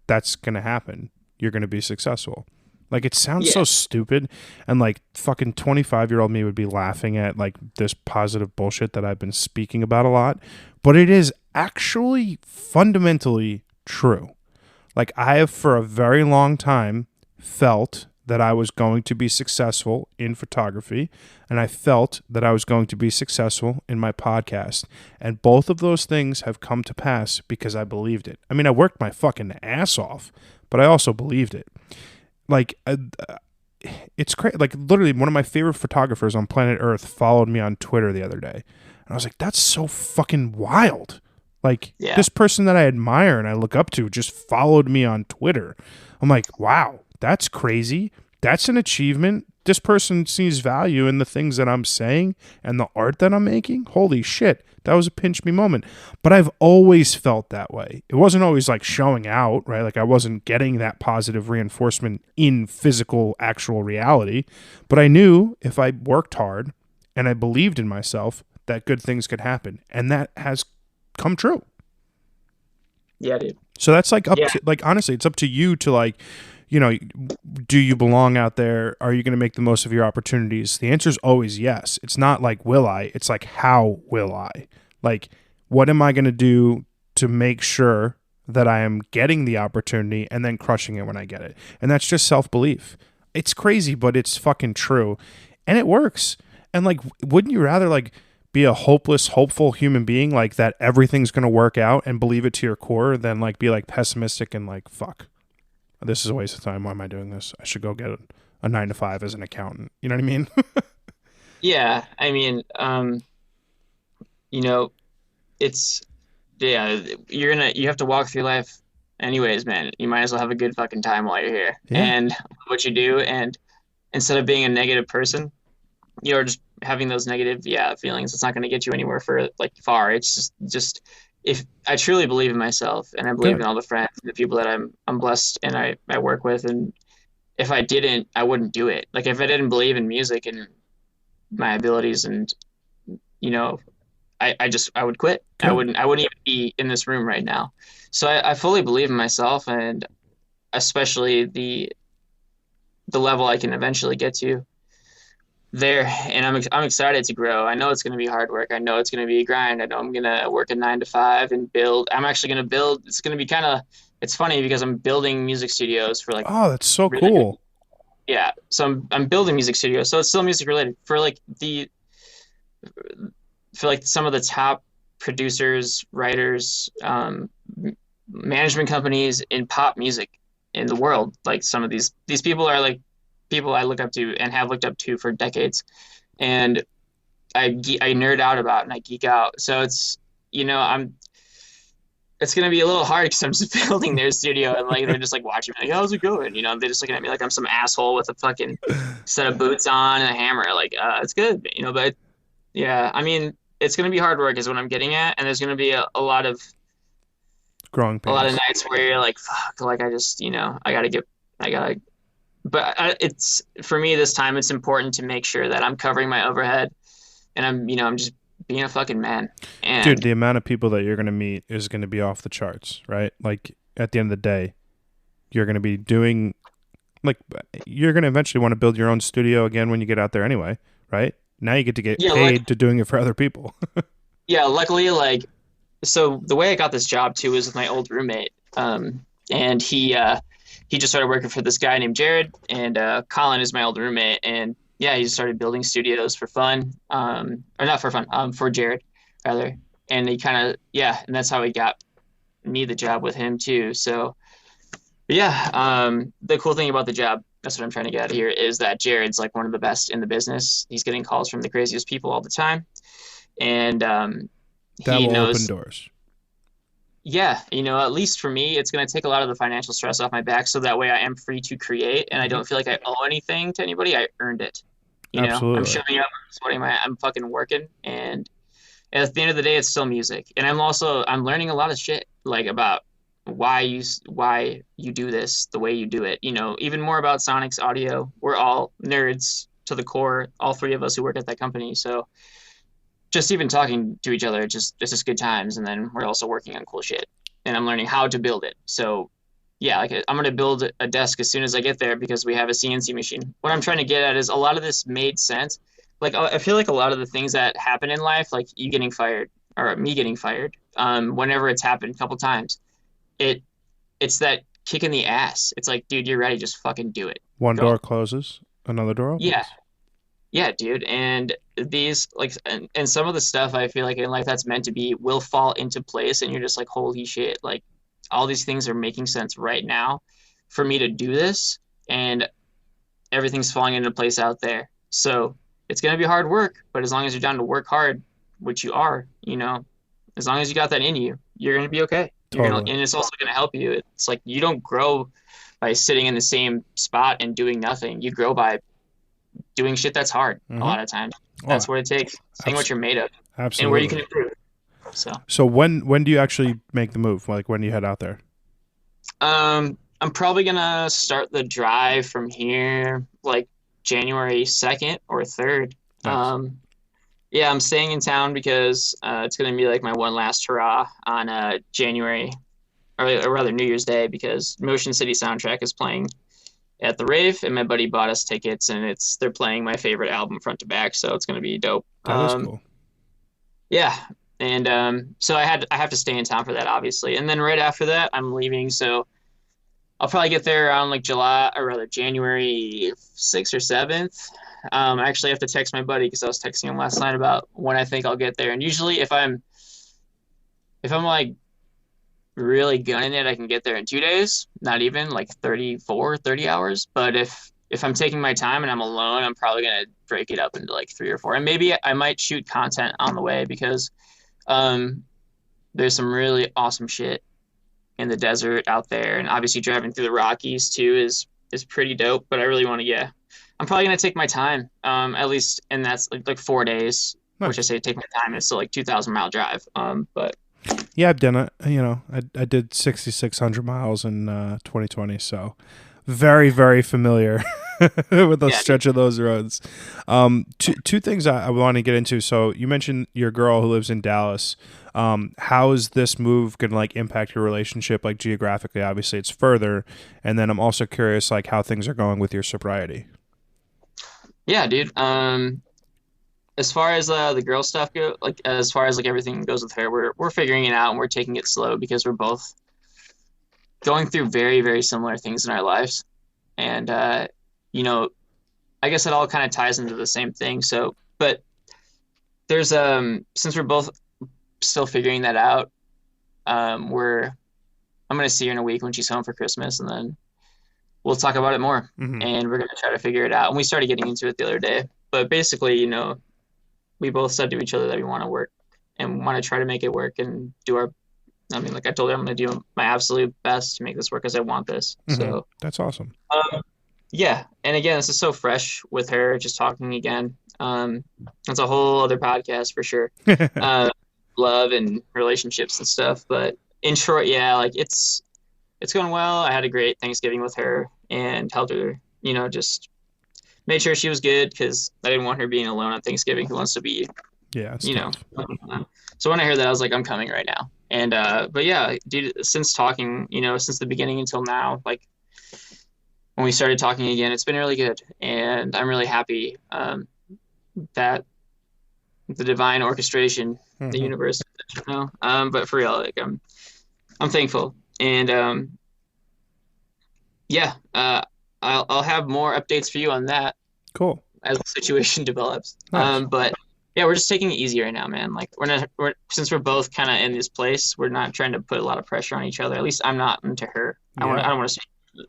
that's going to happen, you're going to be successful. Like it sounds so yeah, stupid, and like fucking 25-year-old me would be laughing at like this positive bullshit that I've been speaking about a lot, but it is actually fundamentally true. Like I have for a very long time felt that I was going to be successful in photography, and I felt that I was going to be successful in my podcast. And both of those things have come to pass because I believed it. I mean, I worked my fucking ass off, but I also believed it. Like, it's crazy. Like, literally, one of my favorite photographers on planet Earth followed me on Twitter the other day. And I was like, that's so fucking wild. Like, yeah, this person that I admire and I look up to just followed me on Twitter. I'm like, wow, that's crazy. That's an achievement. This person sees value in the things that I'm saying and the art that I'm making. Holy shit. That was a pinch me moment. But I've always felt that way. It wasn't always like showing out, right? Like I wasn't getting that positive reinforcement in physical, actual reality. But I knew if I worked hard and I believed in myself, that good things could happen. And that has come true. yeah, dude. So that's like up Yeah, to, like, honestly, it's up to you to like, do you belong out there? Are you going to make the most of your opportunities? The answer is always yes. It's not like, will I? It's like, how will I? Like, what am I going to do to make sure that I am getting the opportunity and then crushing it when I get it? And that's just self-belief. It's crazy, but it's fucking true. And it works. And like, wouldn't you rather like be a hopeless, hopeful human being, like that everything's going to work out and believe it to your core, than like be like pessimistic and like, fuck, this is a waste of time. Why am I doing this? I should go get a 9 to 5 as an accountant. You know what I mean? yeah. I mean, you know, it's yeah. You have to walk through life anyways, man. You might as well have a good fucking time while you're here Yeah. and what you do. And instead of being a negative person, you're just having those negative feelings. It's not going to get you anywhere for like far. It's just if I truly believe in myself and I believe in Good. all the friends and the people that I'm blessed and I work with, and if I didn't, I wouldn't do it. Like if I didn't believe in music and my abilities, and you know I would quit. I Good. wouldn't I wouldn't even be in this room right now. So I fully believe in myself, and especially the level I can eventually get to there. And I'm excited to grow. I know it's going to be hard work. I know it's going to be a grind. I know I'm going to work a 9 to 5 and build. I'm actually going to build. It's going to be kind of it's funny because I'm building music studios for like Oh, that's so really good. cool. Yeah, so I'm building music studios, so it's still music related for like the for like some of the top producers, writers, management companies in pop music in the world. Like some of these people are like people I look up to and have looked up to for decades, and I nerd out about and I geek out. So I'm it's gonna be a little hard because I'm just building their studio and like they're just like watching me like how's it going? They're just looking at me like I'm some asshole with a fucking set of boots on and a hammer. Like it's good, but yeah, I mean it's gonna be hard work is what I'm getting at, and there's gonna be Growing a lot of pains. nights where you're like fuck, like I just I gotta. But it's for me this time it's important to make sure that I'm covering my overhead and I'm just being a fucking man. Dude, And the amount of people that you're going to meet is going to be off the charts, right? Like at the end of the day, you're going to be doing like you're going to eventually want to build your own studio again when you get out there anyway, right? Now you get to get yeah, like paid to doing it for other people. yeah, luckily like so the way I got this job too is with my old roommate. And he just started working for this guy named Jared, and Colin is my old roommate, and yeah, he just started building studios for fun, or not for fun, for Jared rather, and he kind of yeah, and that's how he got me the job with him too. So yeah, the cool thing about the job, that's what I'm trying to get out of here, is that Jared's like one of the best in the business. He's getting calls from the craziest people all the time, and That he will open knows doors. yeah, at least for me, it's going to take a lot of the financial stress off my back so that way I am free to create and I Hmm. don't feel like I owe anything to anybody. I earned it. I'm Absolutely. showing up, I'm sweating I'm fucking working. And at the end of the day, it's still music. And I'm learning a lot of shit like about why you do this the way you do it. Even more about Sonic's audio. We're all nerds to the core, all three of us who work at that company. So just even talking to each other, it's just good times. And then we're also working on cool shit, and I'm learning how to build it. So yeah, like I'm gonna build a desk as soon as I get there because we have a CNC machine. What I'm trying to get at is a lot of this made sense. Like I feel like a lot of the things that happen in life, like you getting fired or me getting fired, whenever it's happened a couple times, it it's that kick in the ass. It's like, dude, you're ready, just fucking do it, One door go. closes, another door Yeah, opens. yeah, dude. And these like and some of the stuff I feel like in life that's meant to be will fall into place and you're just like, holy shit, like all these things are making sense right now for me to do this and everything's falling into place out there. So it's gonna be hard work, but as long as you're down to work hard, which you are, as long as you got that in you, you're gonna be okay. Totally. And it's also gonna help you. It's like you don't grow by sitting in the same spot and doing nothing. You grow by doing shit that's hard a Hmm. lot of times. Oh, That's what it takes. Seeing what abs- you're made of and where you can absolutely. improve. So, So when do you actually make the move? Like when do you head out there? I'm probably gonna start the drive from here like January 2nd or 3rd. Nice. Yeah, I'm staying in town because it's gonna be like my one last hurrah on January or rather New Year's Day because Motion City Soundtrack is playing at the rave and my buddy bought us tickets and they're playing my favorite album front to back, so it's gonna be dope. That is cool. Yeah. And so I have to stay in town for that, obviously. And then right after that, I'm leaving. So I'll probably get there around like July or rather January 6th or 7th. I actually have to text my buddy because I was texting him last night about when I think I'll get there. And usually if I'm like really gunning it, I can get there in 2 days, not even like 34, 30 hours. But if I'm taking my time and I'm alone, I'm probably gonna break it up into like 3 or 4. And maybe I might shoot content on the way because um, there's some really awesome shit in the desert out there, and obviously driving through the Rockies too is pretty dope. But I really want to, yeah, I'm probably gonna take my time, at least, and that's like 4 days. Which I Nice. say take my time. It's still like 2,000 mile drive. But Yeah, I've done it. I did 6,600 miles in 2020, so very very familiar with a yeah, dude. stretch of those roads. Two things I want to get into. So you mentioned your girl who lives in Dallas. How is this move going to like impact your relationship, like geographically? Obviously, it's further, and then I'm also curious like how things are going with your sobriety. Yeah, dude. As far as the girl stuff go, like as far as like everything goes with her, we're figuring it out and we're taking it slow because we're both going through very, very similar things in our lives. And, you know, I guess it all kind of ties into the same thing. So, but there's, since we're both still figuring that out, I'm going to see her in a week when she's home for Christmas, and then we'll talk about it more. Hmm. And we're going to try to figure it out. And we started getting into it the other day. But basically, we both said to each other that we want to work and want to try to make it work and do our, I mean, like I told her, I'm going to do my absolute best to make this work as I want this. Hmm. So, That's awesome. yeah. And again, this is so fresh with her just talking again. That's a whole other podcast for sure. Uh, Love and relationships and stuff. But in short, yeah, like it's going well. I had a great Thanksgiving with her and helped her, just made sure she was good because I didn't want her being alone on Thanksgiving. Who wants to be, Yeah, it's you know? tough. So when I heard that, I was like, I'm coming right now. And but yeah, dude, since talking, since the beginning until now, like when we started talking again, it's been really good, and I'm really happy that the divine orchestration, the Hmm. universe, but for real, like I'm thankful, and yeah, I'll have more updates for you on that Cool. as the situation develops. Nice. But yeah, we're just taking it easy right now, man. Like since we're both kind of in this place, we're not trying to put a lot of pressure on each other. At least I'm not into her. I Yeah. don't want to say the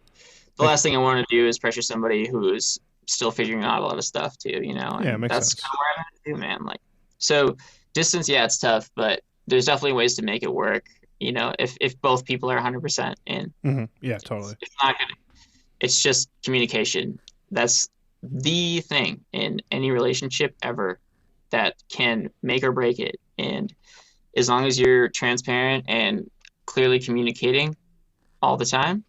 Make, last thing I want to do is pressure somebody who's still figuring out a lot of stuff too, yeah, it and makes that's sense. kind of where I'm at too, man. Like, so distance, yeah, it's tough, but there's definitely ways to make it work. If both people are 100% in, Hmm. Yeah, totally. it's not gonna. It's just communication. That's the thing in any relationship ever that can make or break it. And as long as you're transparent and clearly communicating all the time,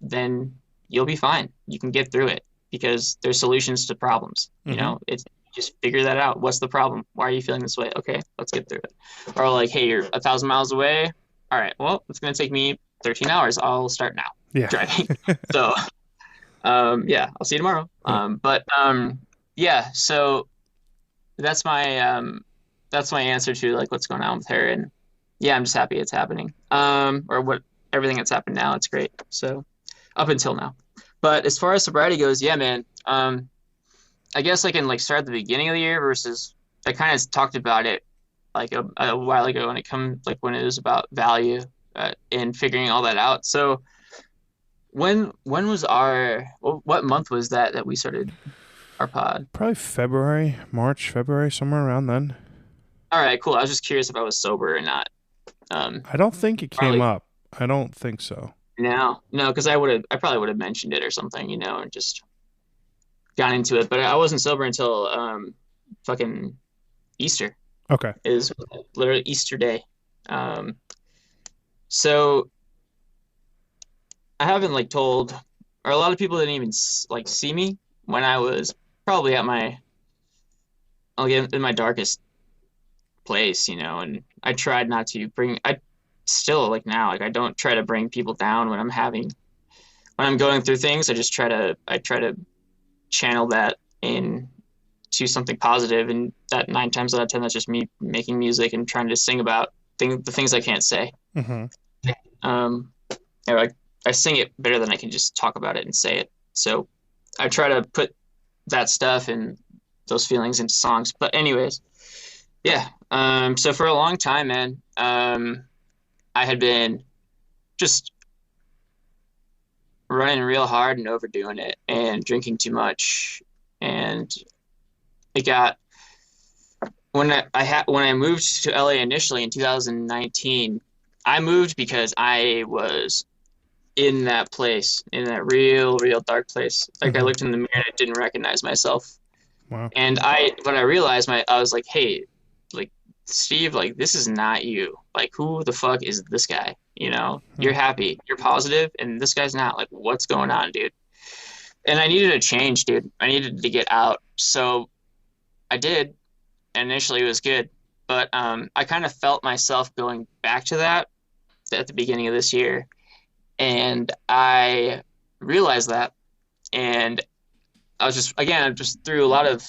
then you'll be fine. You can get through it because there's solutions to problems. Hmm. It's just figure that out. What's the problem? Why are you feeling this way? Okay, let's get through it. Or like, hey, you're 1,000 miles away. All right, well, it's gonna take me 13 hours. I'll start now Yeah. driving. So, yeah, I'll see you tomorrow. Yeah. Yeah. So that's my that's my answer to like what's going on with her, and yeah, I'm just happy it's happening. Or what everything that's happened now, it's great. So up until now. But as far as sobriety goes, yeah, man. I guess I can like start at the beginning of the year versus I kind of talked about it like a while ago when it comes like when it was about value and figuring all that out. So when was what month was that we started our pod? Probably February, March, February, somewhere around then. All right, cool. I was just curious if I was sober or not. Um, I don't think it came Probably up. I don't think so. no, because I probably would have mentioned it or something, and just got into it. But I wasn't sober until fucking Easter Okay. is literally Easter Day. Um, so I haven't like told, or a lot of people didn't even like see me when I was probably at my, again, in my darkest place, and I tried not to I still like now, like I don't try to bring people down when I'm going through things. I try to channel that in to something positive, and that 9 times out of 10, that's just me making music and trying to sing about the things I can't say. Hmm. Um, I sing it better than I can just talk about it and say it. So I try to put that stuff and those feelings into songs. But anyways, yeah. So for a long time, man, I had been just running real hard and overdoing it and drinking too much. And it got when I moved to LA initially in 2019, I moved because I was in that place, in that real, real dark place. Like I Hmm. looked in the mirror and I didn't recognize myself. Wow. And when I realized I was like, hey, like Steve, like this is not you. Like who the fuck is this guy? Hmm. You're happy, you're positive, and this guy's not. Like what's going on, dude? And I needed a change, dude. I needed to get out. So I did. Initially, it was good, but I kind of felt myself going back to that at the beginning of this year, and I realized that, and I just through a lot of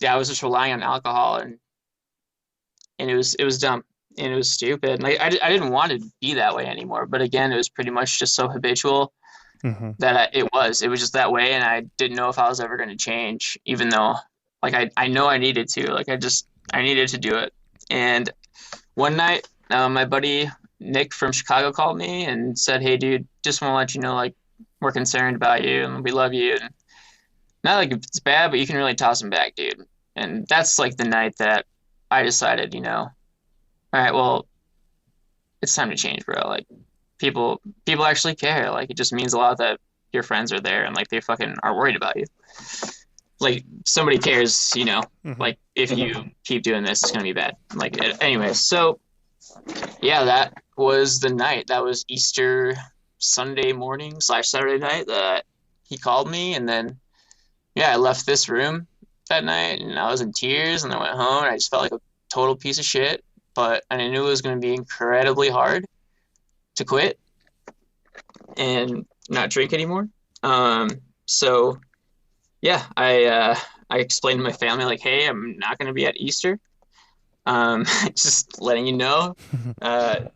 yeah, I was just relying on alcohol, and it was dumb, and it was stupid. Like I didn't want to be that way anymore, but again, it was pretty much just so habitual Hmm. that it was just that way, and I didn't know if I was ever going to change, even though like I know I needed to. Like I needed to do it. And one night, my buddy Nick from Chicago called me and said, "Hey, dude, just want to let you know, like, we're concerned about you and we love you. And not like it's bad, but you can really toss him back, dude." And that's like the night that I decided, all right, well, it's time to change, bro. Like, people actually care. Like, it just means a lot that your friends are there and like they fucking are worried about you. Like, somebody cares, Hmm. like if you keep doing this, it's gonna be bad. Like, anyway, so yeah, that was the night. That was Easter Sunday morning / Saturday night that he called me, and then yeah, I left this room that night, and I was in tears, and I went home, and I just felt like a total piece of shit. But and I knew it was going to be incredibly hard to quit and not drink anymore. So yeah, I explained to my family like, hey, I'm not going to be at Easter. Just letting you know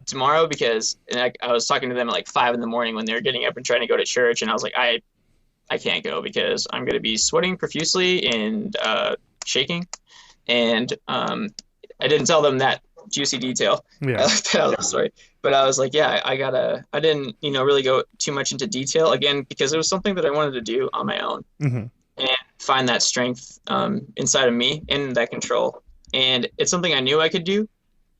tomorrow because and I was talking to them at like 5 in the morning when they were getting up and trying to go to church, and I was like, I can't go because I'm going to be sweating profusely and shaking. And I didn't tell them that juicy detail. I Yeah. left that out of the story. But I was like, yeah, I didn't, really go too much into detail again because it was something that I wanted to do on my own Hmm. and find that strength inside of me and that control. And it's something I knew I could do.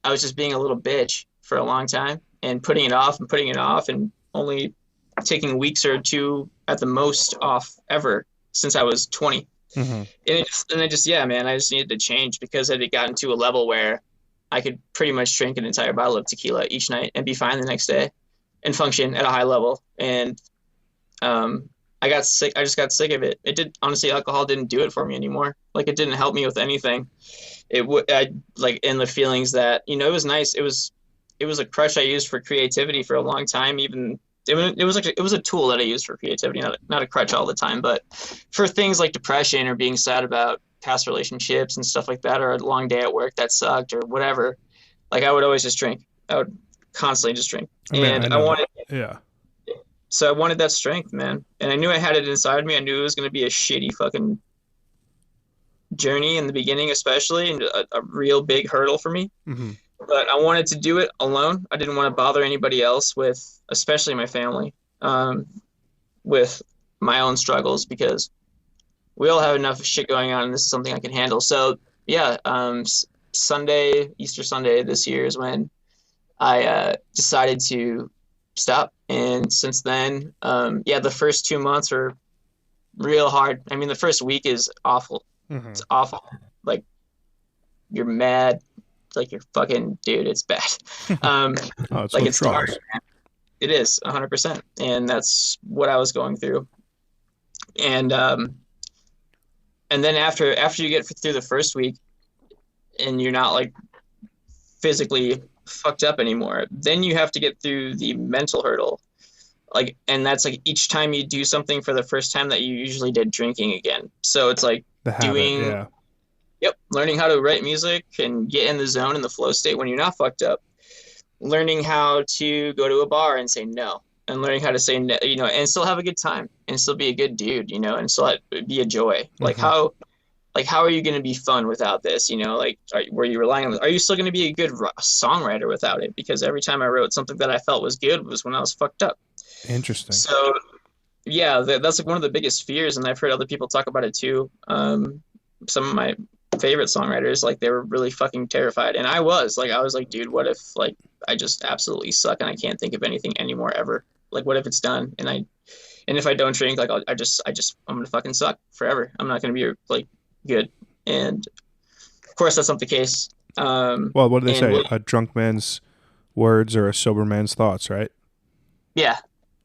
I was just being a little bitch for a long time and putting it off and putting it off and only taking weeks or two at the most off ever since I was 20. Hmm. Yeah, man, I just needed to change because it had gotten to a level where I could pretty much drink an entire bottle of tequila each night and be fine the next day and function at a high level. And I got sick. I just got sick of it. It did honestly, alcohol didn't do it for me anymore. Like it didn't help me with anything. It would I like in the feelings that it was nice. It was a crutch I used for creativity for a long time. Even it was a tool that I used for creativity, not a crutch all the time, but for things like depression or being sad about past relationships and stuff like that, or a long day at work that sucked or whatever. Like I would always just drink. I would constantly just drink, I mean, I and know. Yeah. I wanted that strength, man, and I knew I had it inside me. I knew it was going to be a shitty fucking journey in the beginning, especially, and a real big hurdle for me. Hmm. But I wanted to do it alone. I didn't want to bother anybody else with, especially my family, with my own struggles because we all have enough shit going on, and this is something I can handle. So yeah, Sunday, Easter Sunday this year is when I decided to stop, and since then, yeah, the first 2 months are real hard. I mean, the first week is awful. Hmm. It's awful. Like you're mad. It's like you're fucking dude. It's bad. Um, Oh, it's like full of it's dark. troubles. It is 100%, and that's what I was going through. And then after you get through the first week, and you're not like physically fucked up anymore, then you have to get through the mental hurdle. Like, and that's like each time you do something for the first time that you usually did drinking again. So it's like The habit. doing Yeah. Yep, learning how to write music and get in the zone in the flow state when you're not fucked up. Learning how to go to a bar and say no, and learning how to say no, and still have a good time and still be a good dude, and still be a joy. Hmm. Like how are you going to be fun without this? Like were you relying on? Are you still going to be a good songwriter without it? Because every time I wrote something that I felt was good was when I was fucked up. Interesting. So yeah, that's like one of the biggest fears, and I've heard other people talk about it too. Some of my favorite songwriters, like they were really fucking terrified, and I was like, dude, what if like I just absolutely suck and I can't think of anything anymore ever? Like, what if it's done and if I don't drink, like I'm gonna fucking suck forever. I'm not gonna be like good, and of course that's not the case. Well, what do they And say? A drunk man's words are a sober man's thoughts, right? yeah,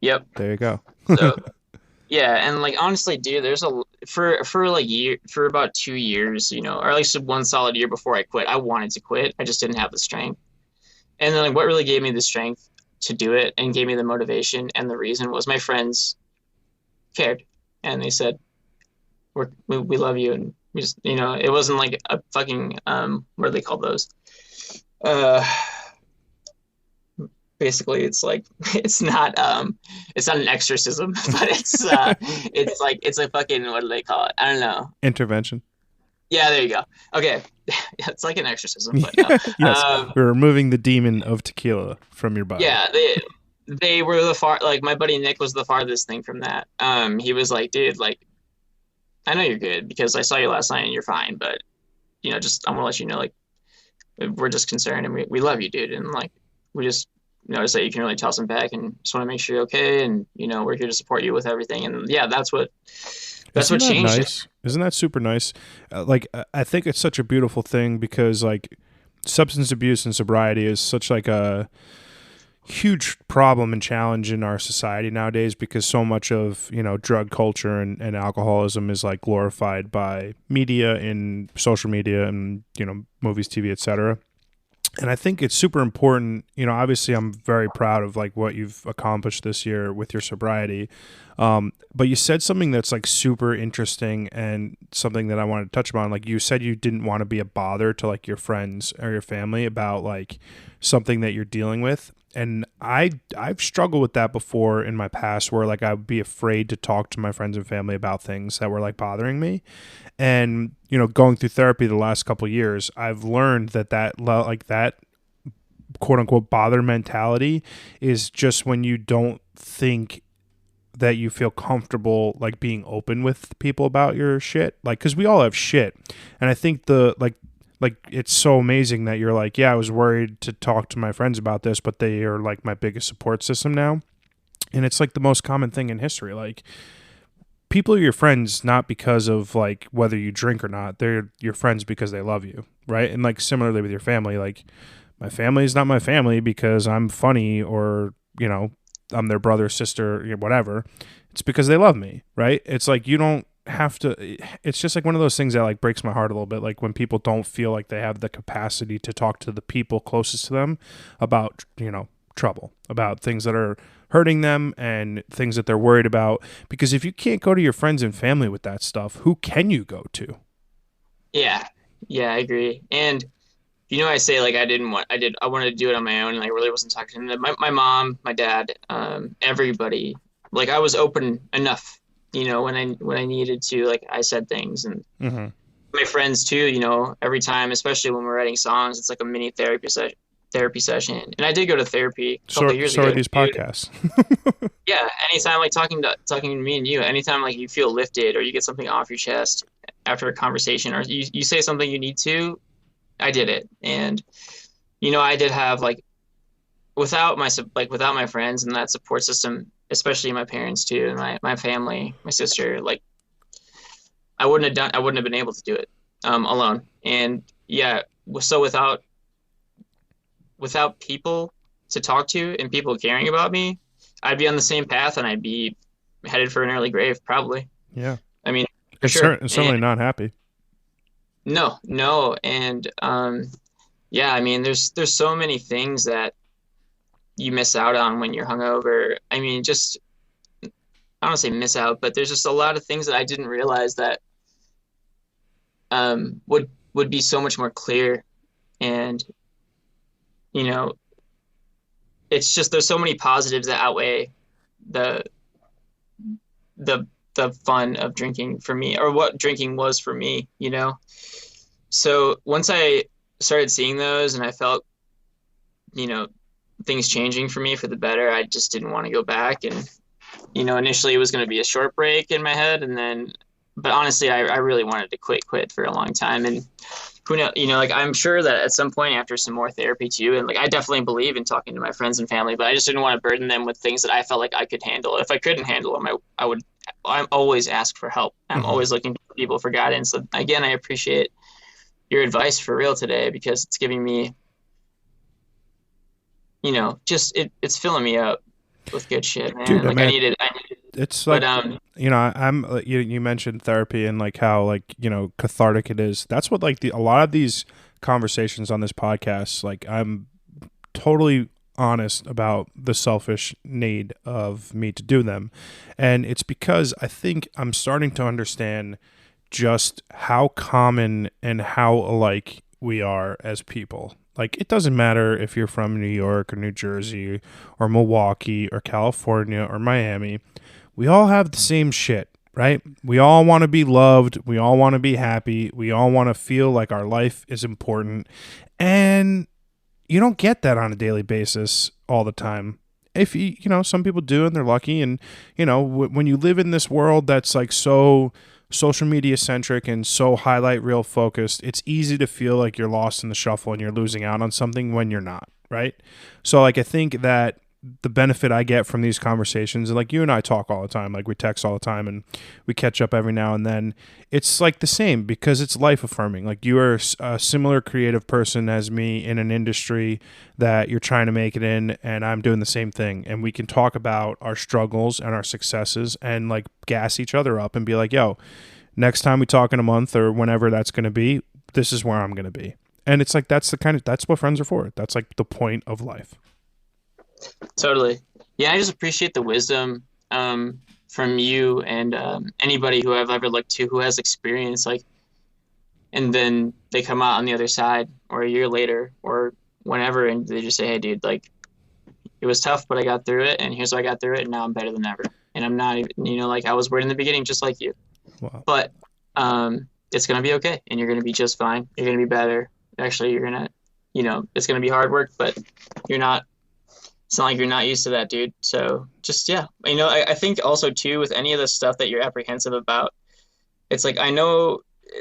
yep. There you go. So yeah, and like honestly, dude, there's for like for about 2 years, or at least one solid year before I quit. I wanted to quit, I just didn't have the strength. And then like what really gave me the strength to do it and gave me the motivation and the reason was my friends cared, and they said we love you, and it wasn't like a fucking what do they call those? Uh, basically it's like it's not an exorcism, but it's like it's a fucking, what do they call it? I don't know. Intervention. Yeah, there you go. Okay. It's like an exorcism, but no. Yes, Um, we're removing the demon of tequila from your body. yeah, they were the far like my buddy Nick was the farthest thing from that. He was like, dude, like I know you're good because I saw you last night and you're fine, but just I'm gonna let you know, like we're just concerned and we love you, dude, and like we just noticed that you can really toss them back and just want to make sure you're okay, and we're here to support you with everything, and yeah, that's Isn't what that changed it. nice? Isn't that super nice? I think it's such a beautiful thing because like substance abuse and sobriety is such like a huge problem and challenge in our society nowadays because so much of drug culture and alcoholism is like glorified by media and social media and movies, TV, etc. And I think it's super important. Obviously I'm very proud of like what you've accomplished this year with your sobriety. But you said something that's like super interesting and something that I wanted to touch upon. Like you said, you didn't want to be a bother to like your friends or your family about like something that you're dealing with. And I've struggled with that before in my past where like I would be afraid to talk to my friends and family about things that were like bothering me. And, going through therapy the last couple of years, I've learned that quote unquote bother mentality is just when you don't think that you feel comfortable like being open with people about your shit. Like, cause we all have shit. And I think it's so amazing that you're like, yeah, I was worried to talk to my friends about this, but they are like my biggest support system now. And it's like the most common thing in history. Like, people are your friends not because of like whether you drink or not. They're your friends because they love you, right? And like similarly with your family, like my family is not my family because I'm funny or I'm their brother, sister, whatever. It's because they love me, right? It's like you don't have to. It's just like one of those things that like breaks my heart a little bit. Like when people don't feel like they have the capacity to talk to the people closest to them about trouble, about things that are hurting them and things that they're worried about. Because if you can't go to your friends and family with that stuff, who can you go to? Yeah, yeah, I agree. And I say like I wanted to do it on my own, and I really wasn't talking to them. My mom, my dad, everybody. Like I was open enough, when I needed to. Like I said things, and Mm-hmm. my friends too. Every time, especially when we're writing songs, it's like a mini therapy session. And I did go to therapy a couple of years So ago, are these dude. podcasts. Yeah, anytime like talking to me and you, anytime like you feel lifted or you get something off your chest after a conversation, or you say something you need to, I did it. And I did have like without my friends and that support system, especially my parents too, and my family, my sister, like I wouldn't have been able to do it alone. And yeah, so without people to talk to and people caring about me, I'd be on the same path and I'd be headed for an early grave, probably. Yeah. I mean, for It's, sure. it's And certainly not happy. no. And yeah, I mean, there's so many things that you miss out on when you're hungover. I mean, just I don't say miss out, but there's just a lot of things that I didn't realize that would be so much more clear. And you know, it's just there's so many positives that outweigh the the the fun of drinking for me, or what drinking was for me. So once I started seeing those and I felt, you know, things changing for me for the better, I just didn't want to go back. And, initially it was going to be a short break in my head. And then, but honestly, I really wanted to quit for a long time. And who knows, like I'm sure that at some point after some more therapy too, and like I definitely believe in talking to my friends and family, but I just didn't want to burden them with things that I felt like I could handle. If I couldn't handle them, I'm always ask for help. I'm Mm-hmm. always looking to people for guidance. So again, I appreciate your advice for real today because it's giving me, just it's filling me up with good shit, Dude, man. I Like I mean, needed, it's but like, I'm you mentioned therapy and like how like cathartic it is. That's what like a lot of these conversations on this podcast, like I'm totally honest about the selfish need of me to do them, and it's because I think I'm starting to understand just how common and how alike we are as people. Like, it doesn't matter if you're from New York or New Jersey or Milwaukee or California or Miami. We all have the same shit, right? We all want to be loved. We all want to be happy. We all want to feel like our life is important. And you don't get that on a daily basis all the time. If some people do and they're lucky. And, when you live in this world that's like so social media centric and so highlight reel focused, it's easy to feel like you're lost in the shuffle and you're losing out on something when you're not, right? So like I think that the benefit I get from these conversations, and like you and I talk all the time, like we text all the time and we catch up every now and then, it's like the same because it's life affirming. Like you are a similar creative person as me in an industry that you're trying to make it in, and I'm doing the same thing. And we can talk about our struggles and our successes and like gas each other up and be like, yo, next time we talk in a month or whenever that's going to be, this is where I'm going to be. And it's like, that's what friends are for. That's like the point of life. Totally. Yeah, I just appreciate the wisdom from you and anybody who I've ever looked to who has experience, like, and then they come out on the other side or a year later or whenever, and they just say, "Hey, dude, like, it was tough, but I got through it, and here's how I got through it, and now I'm better than ever." And I'm not even, like I was worried in the beginning, just like you, Wow. but it's gonna be okay, and you're gonna be just fine. You're gonna be better. Actually, you're gonna, it's gonna be hard work, but you're not. It's not like you're not used to that, dude. So just, yeah. I think also, too, with any of the stuff that you're apprehensive about, it's like, I know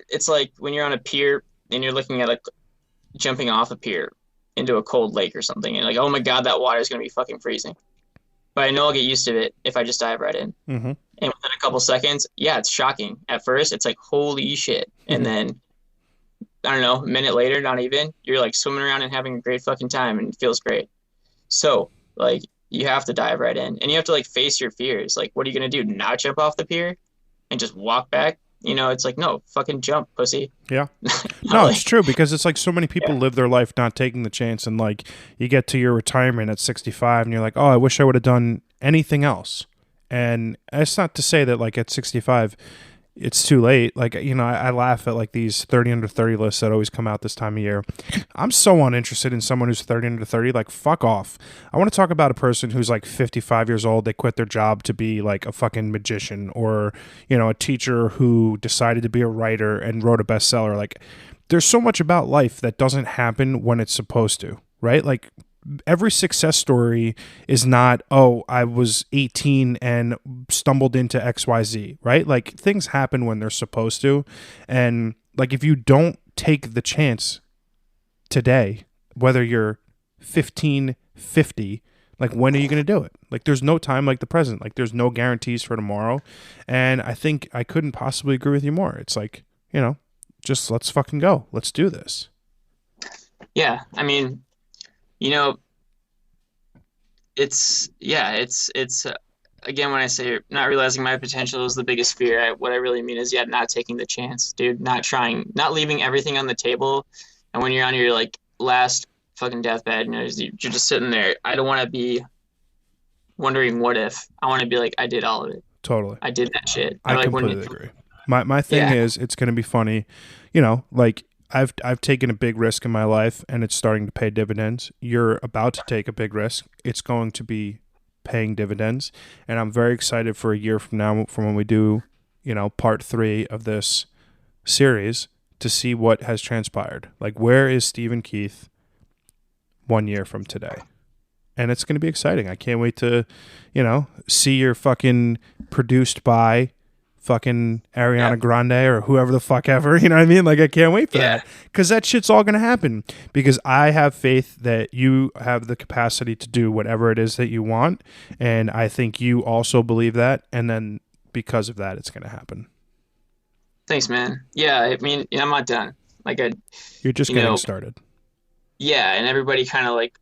it's like when you're on a pier and you're looking at jumping off a pier into a cold lake or something. And you're like, oh my God, that water is going to be fucking freezing. But I know I'll get used to it if I just dive right in. Mm-hmm. And within a couple seconds, yeah, it's shocking. At first, it's like, holy shit. Mm-hmm. And then, I don't know, a minute later, not even, you're like swimming around and having a great fucking time and it feels great. So, like, you have to dive right in and you have to like face your fears. Like, what are you going to do? Not jump off the pier and just walk back? It's like, no, fucking jump, pussy. Yeah. No, it's true because it's like so many people live their life not taking the chance, and like you get to your retirement at 65 and you're like, oh, I wish I would have done anything else. And it's not to say that like at 65 it's too late. Like, I laugh at like these 30 under 30 lists that always come out this time of year. I'm so uninterested in someone who's 30 under 30. Like, fuck off. I want to talk about a person who's like 55 years old. They quit their job to be like a fucking magician, or, a teacher who decided to be a writer and wrote a bestseller. Like, there's so much about life that doesn't happen when it's supposed to, right? Like, every success story is not, oh, I was 18 and stumbled into XYZ, right? Like, things happen when they're supposed to. And like, if you don't take the chance today, whether you're 15, 50, like, when are you going to do it? Like, there's no time like the present. Like, there's no guarantees for tomorrow. And I think I couldn't possibly agree with you more. It's like, just let's fucking go. Let's do this. Yeah. I mean, it's again, when I say not realizing my potential is the biggest fear, what I really mean is, not taking the chance, dude, not trying, not leaving everything on the table. And when you're on your like last fucking deathbed, you're just sitting there. I don't want to be wondering what if. I want to be like, I did all of it. Totally. I did that shit. I completely agree. My thing is, it's going to be funny, like, I've taken a big risk in my life and it's starting to pay dividends. You're about to take a big risk. It's going to be paying dividends. And I'm very excited for a year from now, from when we do, part 3 of this series, to see what has transpired. Like, where is Steve Keithh 1 year from today? And it's going to be exciting. I can't wait to, see your fucking produced by fucking Ariana Grande or whoever the fuck ever, you know what I mean? Like, I can't wait for that, because that shit's all gonna happen, because I have faith that you have the capacity to do whatever it is that you want, and I think you also believe that, and then because of that, it's gonna happen. Thanks, man. Yeah, I mean, I'm not done. Like, you're just getting started. Yeah, and everybody kind of like,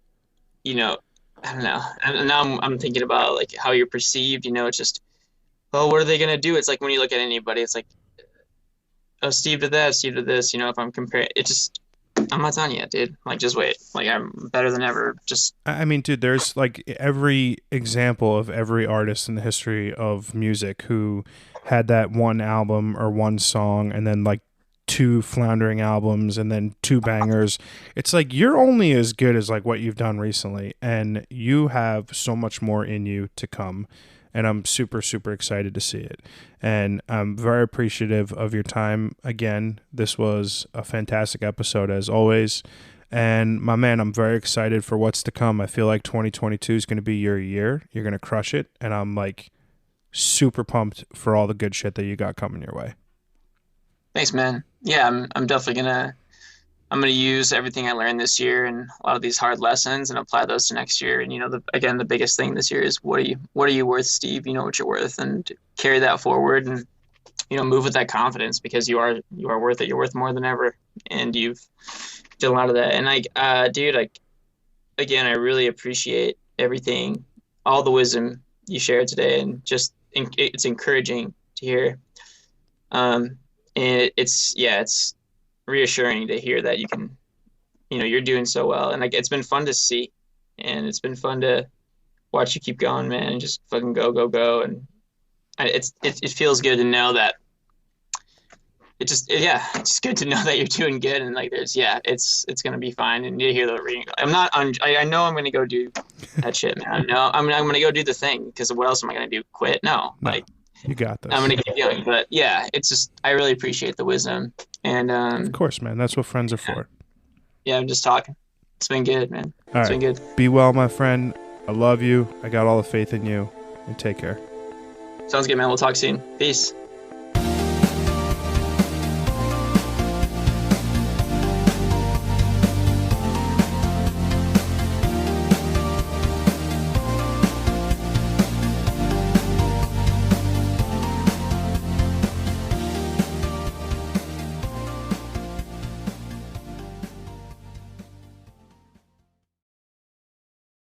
I don't know. And now I'm thinking about like how you're perceived. It's just, oh, what are they going to do? It's like when you look at anybody, it's like, oh, Steve did that, Steve did this. If I'm comparing, it just, I'm not done yet, dude. Like, just wait. Like, I'm better than ever. I mean, dude, there's like every example of every artist in the history of music who had that one album or one song and then like 2 floundering albums and then 2 bangers. It's like you're only as good as like what you've done recently, and you have so much more in you to come. And I'm super, super excited to see it. And I'm very appreciative of your time. Again, this was a fantastic episode as always. And my man, I'm very excited for what's to come. I feel like 2022 is going to be your year. You're going to crush it. And I'm like super pumped for all the good shit that you got coming your way. Thanks, man. Yeah, I'm definitely I'm gonna use everything I learned this year and a lot of these hard lessons and apply those to next year. And again, the biggest thing this year is what are you worth, Steve? You know what you're worth, and carry that forward and move with that confidence because you are worth it. You're worth more than ever, and you've done a lot of that. And dude, again, I really appreciate everything, all the wisdom you shared today, and just it's encouraging to hear. And it's reassuring to hear that you're doing so well, and like it's been fun to see, and it's been fun to watch you keep going, man, and just fucking go, and it feels good to know that it's good to know that you're doing good, and like it's gonna be fine, and you hear the reading. I know I'm gonna go do that shit, man. I know I'm gonna go do the thing because what else am I gonna do? Quit? No. Like you got this. I'm gonna keep going, but yeah, it's just I really appreciate the wisdom, and of course, man, that's what friends are for. Yeah, I'm just talking. It's been good, man. It's been good. Be well, my friend. I love you. I got all the faith in you, and take care. Sounds good, man. We'll talk soon. Peace.